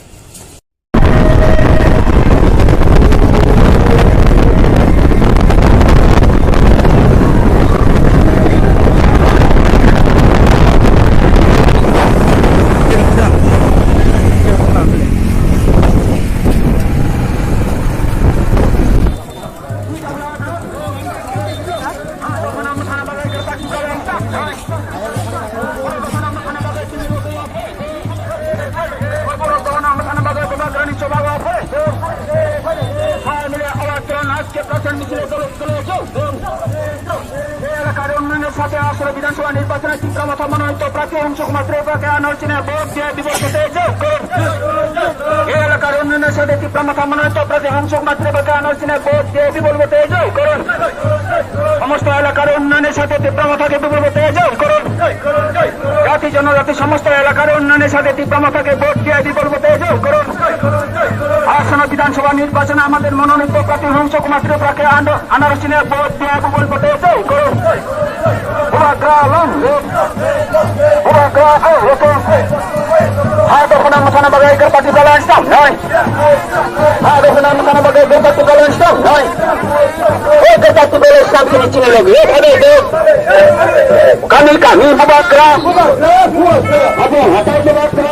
विधानसभा निर्वाचन चित्रमथ मनोनीत प्रार्थी अंशकुमार त्रिपुराके आनर्चने भोट দিয়ে বিবর্ততে যোগ করুন এই এলাকার উন্নয়নের সাথে চিত্রমথ মনোনীত প্রার্থী अंशकुमार त्रिपुराके आनर्चने ভোট দিয়ে বিবর্ততে যোগ করুন সমস্ত এলাকার উন্নয়নের সাথে চিত্রমথকে বিবর্ততে যোগ করুন জাতি জনজাতি সমস্ত এলাকার উন্নয়নের সাথে চিত্রমথকে ভোট দিয়ে বিবর্ততে যোগ করুন আসন্ন বিধানসভা নির্বাচনে আমাদের মনোনীত প্রার্থী अंशकुमार त्रिपुराके आनर्चने ভোট দিয়ে বিবর্ততে যোগ করুন Ada kenang sana bagai kerpati balance down, right? Ada kenang sana bagai kerpati balance down, right? Kerpati balance down sini sini lagi. Ada itu. Kami mubakra. Abu hatai mubakra.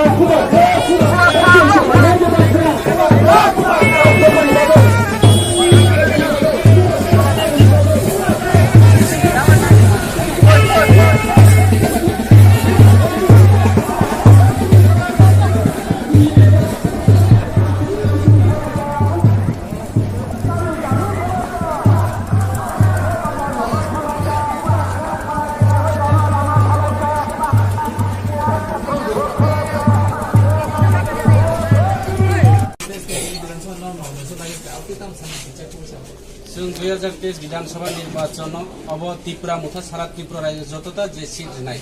जों 2023 विधानसभा निर्वाचन अब त्रिपुरा मुथा सारा त्रिपुरा राज्य जतता जे सीट नाय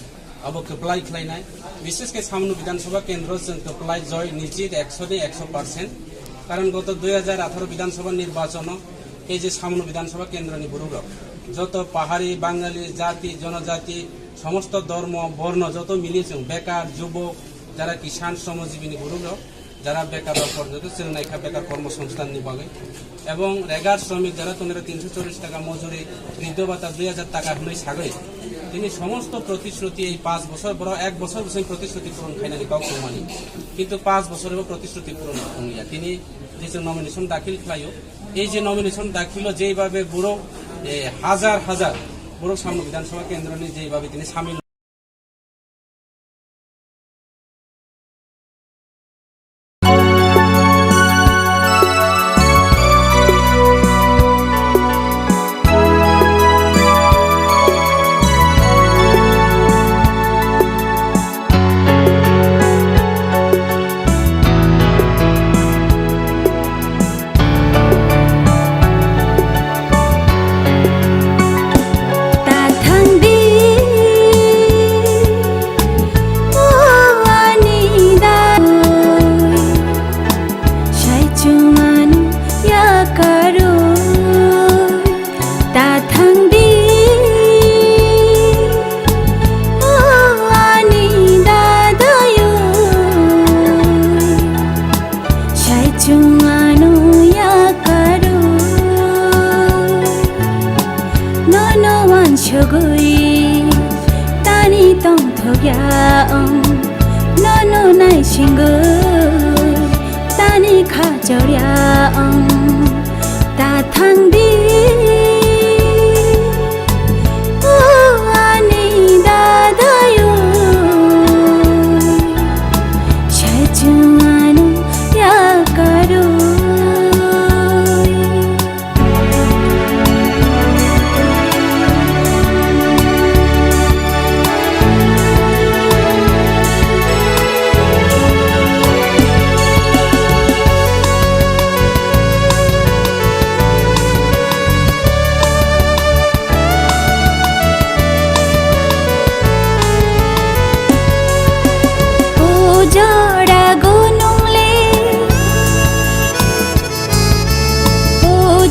अब एप्लाई खालायनाय विशेष के सामनु विधानसभा केंद्र जों एप्लाई जय निश्चित 100% कारण गत 2018 विधानसभा निर्वाचन এই যে সামनु विधानसभा केंद्रनि बुरुग যত পাহাড়ি বাঙালি জাতি জনজাতি সমস্ত ধর্ম বর্ণ যত মিলিয়েছে বেকার যুবক যারা কিষাণ শ্রমজীবী বুরুগ যারা বেকার পর্যন্ত চেন্নাইখা বেকার কর্মসংস্থান নিবাগে এবং রেগার শ্রমিক যারা তোমরা 340 টাকা মজুরি বৃদ্ধ ভাতা 2000 টাকা হলে সাগরে তিনি সমস্ত প্রতিশ্রুতি এই 5 বছর বড় 1 বছর বছর প্রতিশ্রুতি পূরণ খাইনানি কাউ প্রমাণী কিন্তু 5 বছরের প্রতিশ্রুতি পূরণ হইয়া তিনি যে নমিনেশন দাখিল খাইও এই যে নমিনেশন দাখিল যেইভাবে বুড়ো হাজার হাজার বুড়ো সামনে বিধানসভা কেন্দ্র নিয়ে যেইভাবে তিনি সামিল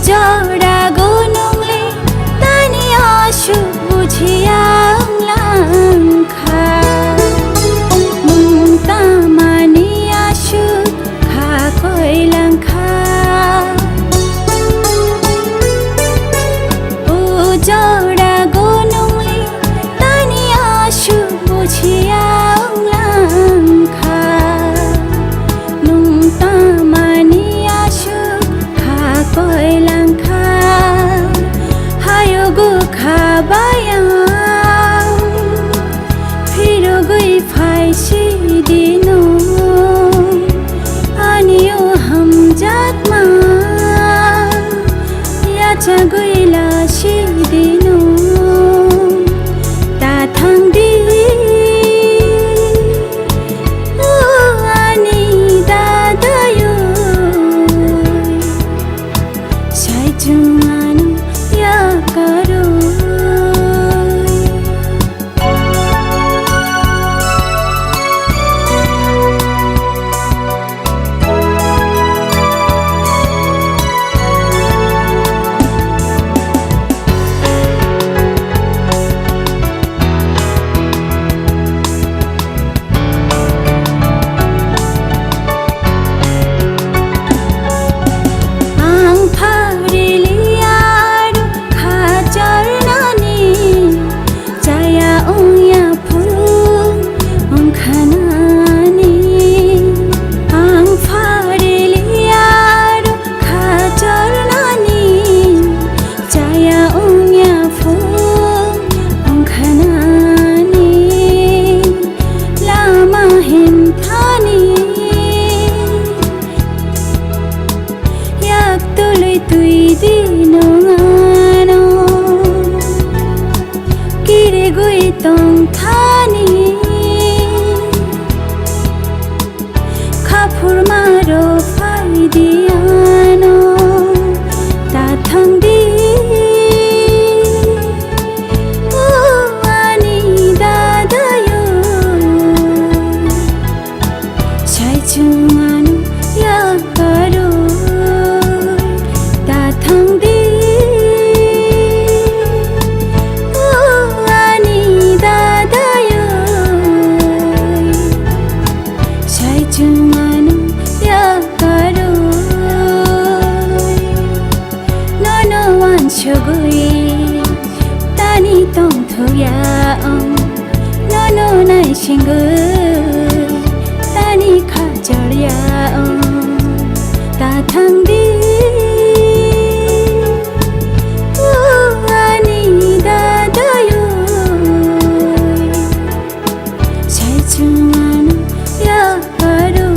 जरा gunungli tani asu bujiang langka muntamani asu khakoi langka jara gunungli tani asu bujiang langka nungtamani asu khakoi langka hayo gu khabayang phiro gui phai si dino aniyo ham jat ma ya cha gui la si dino ta thang di ani da da yo sai chung ya karo ang phariliar khajar nani jaya oya phul khanani ang phariliar khajar nani jaya oya phul khanani lama hin thani yak tului tui dino ngano kire gui tong thani khapur maro phai diano ta thang di ani da da yo sai chunganu ya karo ta thang di ani da da yo sai chunganu ya karo no no one chugui tani tong thoya no no nai singui tani khajarya ta thang di ani da da yo sai chunganu ya karo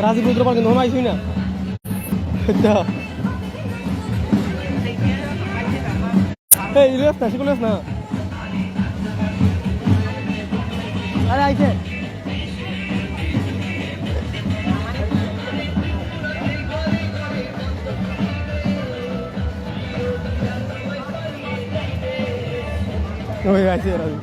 Rajib Rudrapal কিন্তু হমাইছই না এই less না সেগুলো না আরে আইছে ওই আছে রাজু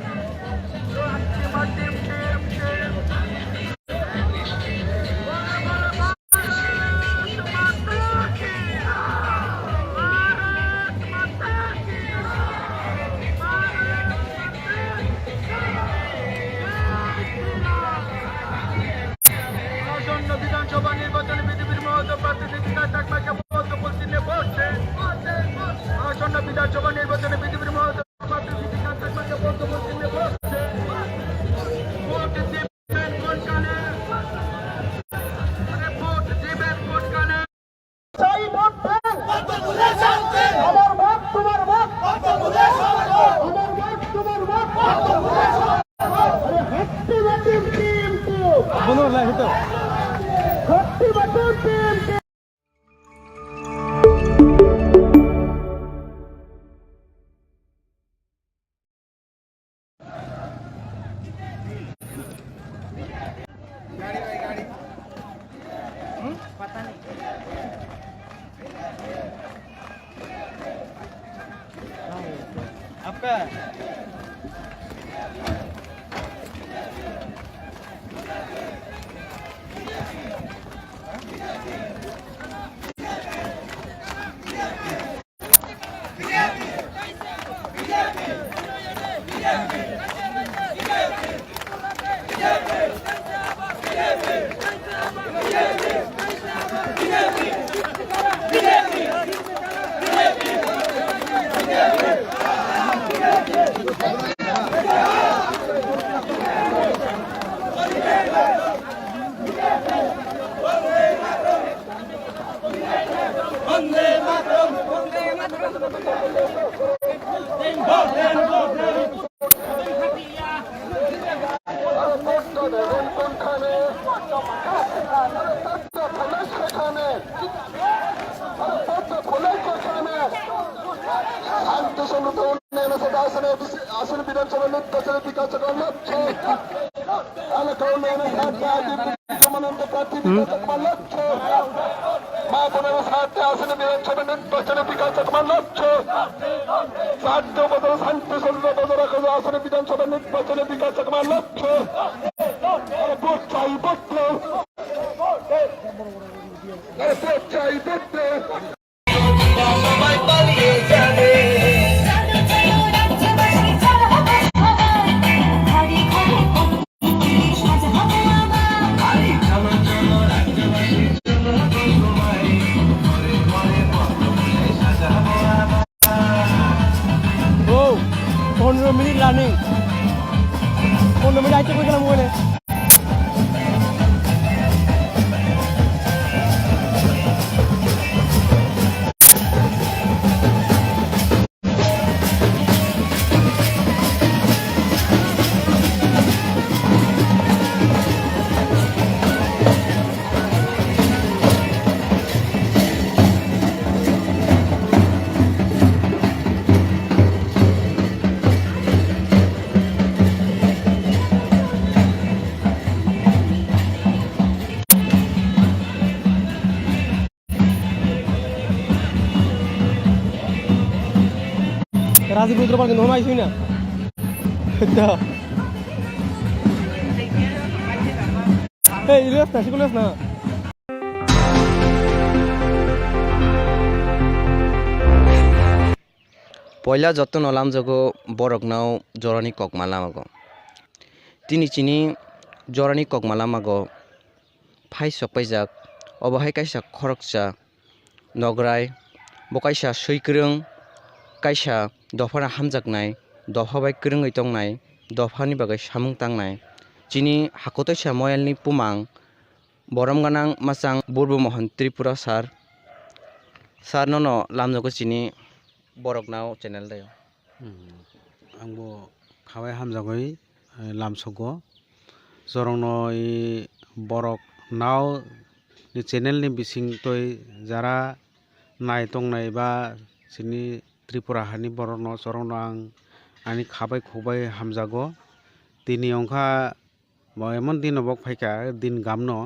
আসন্ন বিধানসভা নির্বাচনে বিজেপির মহোদয় প্রার্থী তাকমাকে ভোট পশ্চিমে বসছে আসন্ন বিধানসভা নির্বাচনে বিজেপির মহোদয় প্রার্থী তাকমাকে ভোট পশ্চিমে বসছে ভোট দিবেন কোনখানে ভোট দিবেন কোনখানে চাই ভোট দেন আমার ভোট তোমার ভোট আমার ভোট তোমার ভোট হ্যাপি বার্থডে টিম বন্ধু লাইভ তো হ্যাপি বার্থডে টিম आपका আসন বিধানসভা নির্বাচনের বিকাশ লক্ষ্যে এলাকা উন্নয়নের স্বার্থে প্রার্থী লক্ষ্য মা বোনের স্বার্থে আসন বিধানসভা নির্বাচনের বিকাশ লক্ষ্য স্বার্থ বদল শান্তি শরীর বজায় রাখা আসন বিধানসভা নির্বাচনের বিকাশ লক্ষ্য ভোট চাই ভোট চাই vote oh 15 minute running 15 minute আইতে কইলাম ওখানে রাজীব রুদ্রপাল কিন্তু হমাইছি না এই ইলেস না শিকুলেস না পয়লা যত্ন নলাম জগো বরকনাও জরানি ককমালা মাগো তিনি চিনি জরানি ককমালা মাগো ফাই সপাইজাক অবহাই কাইসা খরকসা নগরাই বকাইসা सैक्रों कायसा दफाना हामजाकनाय दफा बाय क्रोङै तंनाय दफानि बागै सामुं तांनाय चिनि हाखोतैसा मयलनि पुमां बरमगानां मासां बुर्ब मोहन त्रिपुरा सार ननो लामजोको चिनि बरकनाव चैनल दायो आंबो खाबाय हामजागै लामसगो जरंनो बरक नाव नि चैनल नि बिसिं तय जारा नाय तंनाय बा चिनि त्रिपुरा हानि बरनो जरंनो आं आनि खाबाय खुबाय हामजागो दिनै अंखा एमन दिन बक फायका दिन गामनो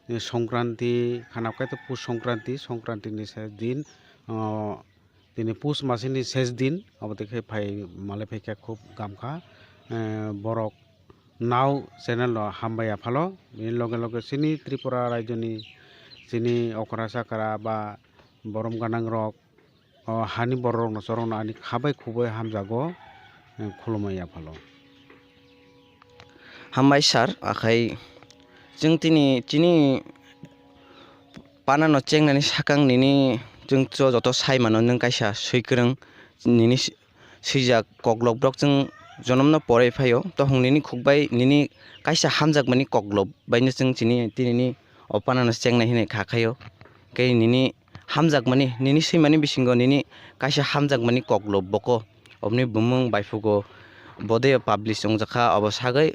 संक्रांति खानाबखाय तो पुष संक्रांति नि दिन दिनै पुस मासनि 6 दिन अबदेखै मालाय फाइखा खुब गामखा बरक नाव चेनेल हामबाया फालो बेनि लगे लगे सिनि त्रिपुरा रायजोनि सिनि अकरा साकरा बा बरम गानां रक हानि बर रक नसरन आनि खाबाय खुबै हामजागो खुलुमैया फालो हामबाय सार आखाय जों तिनि पाना न चेंनानि साकां निनि जों जत साइ मानो नों कायसा सैक्रं निनि सैजाक कग्लब ब्रक जों जनम न परै फायो तो हंनिनि खुकबाय निनि कायसा हामजाक मानि कग्लब बायनो जों तिनि अपाना न चेंनाय हिने खाखायो कै निनि हामजाक मानि निनि सैमानि बिसिंगो निनि कायसा हामजाक मानि कग्लब बको अबनि बुमुं बायफुगो बदे पाब्लिश जखा अबसागै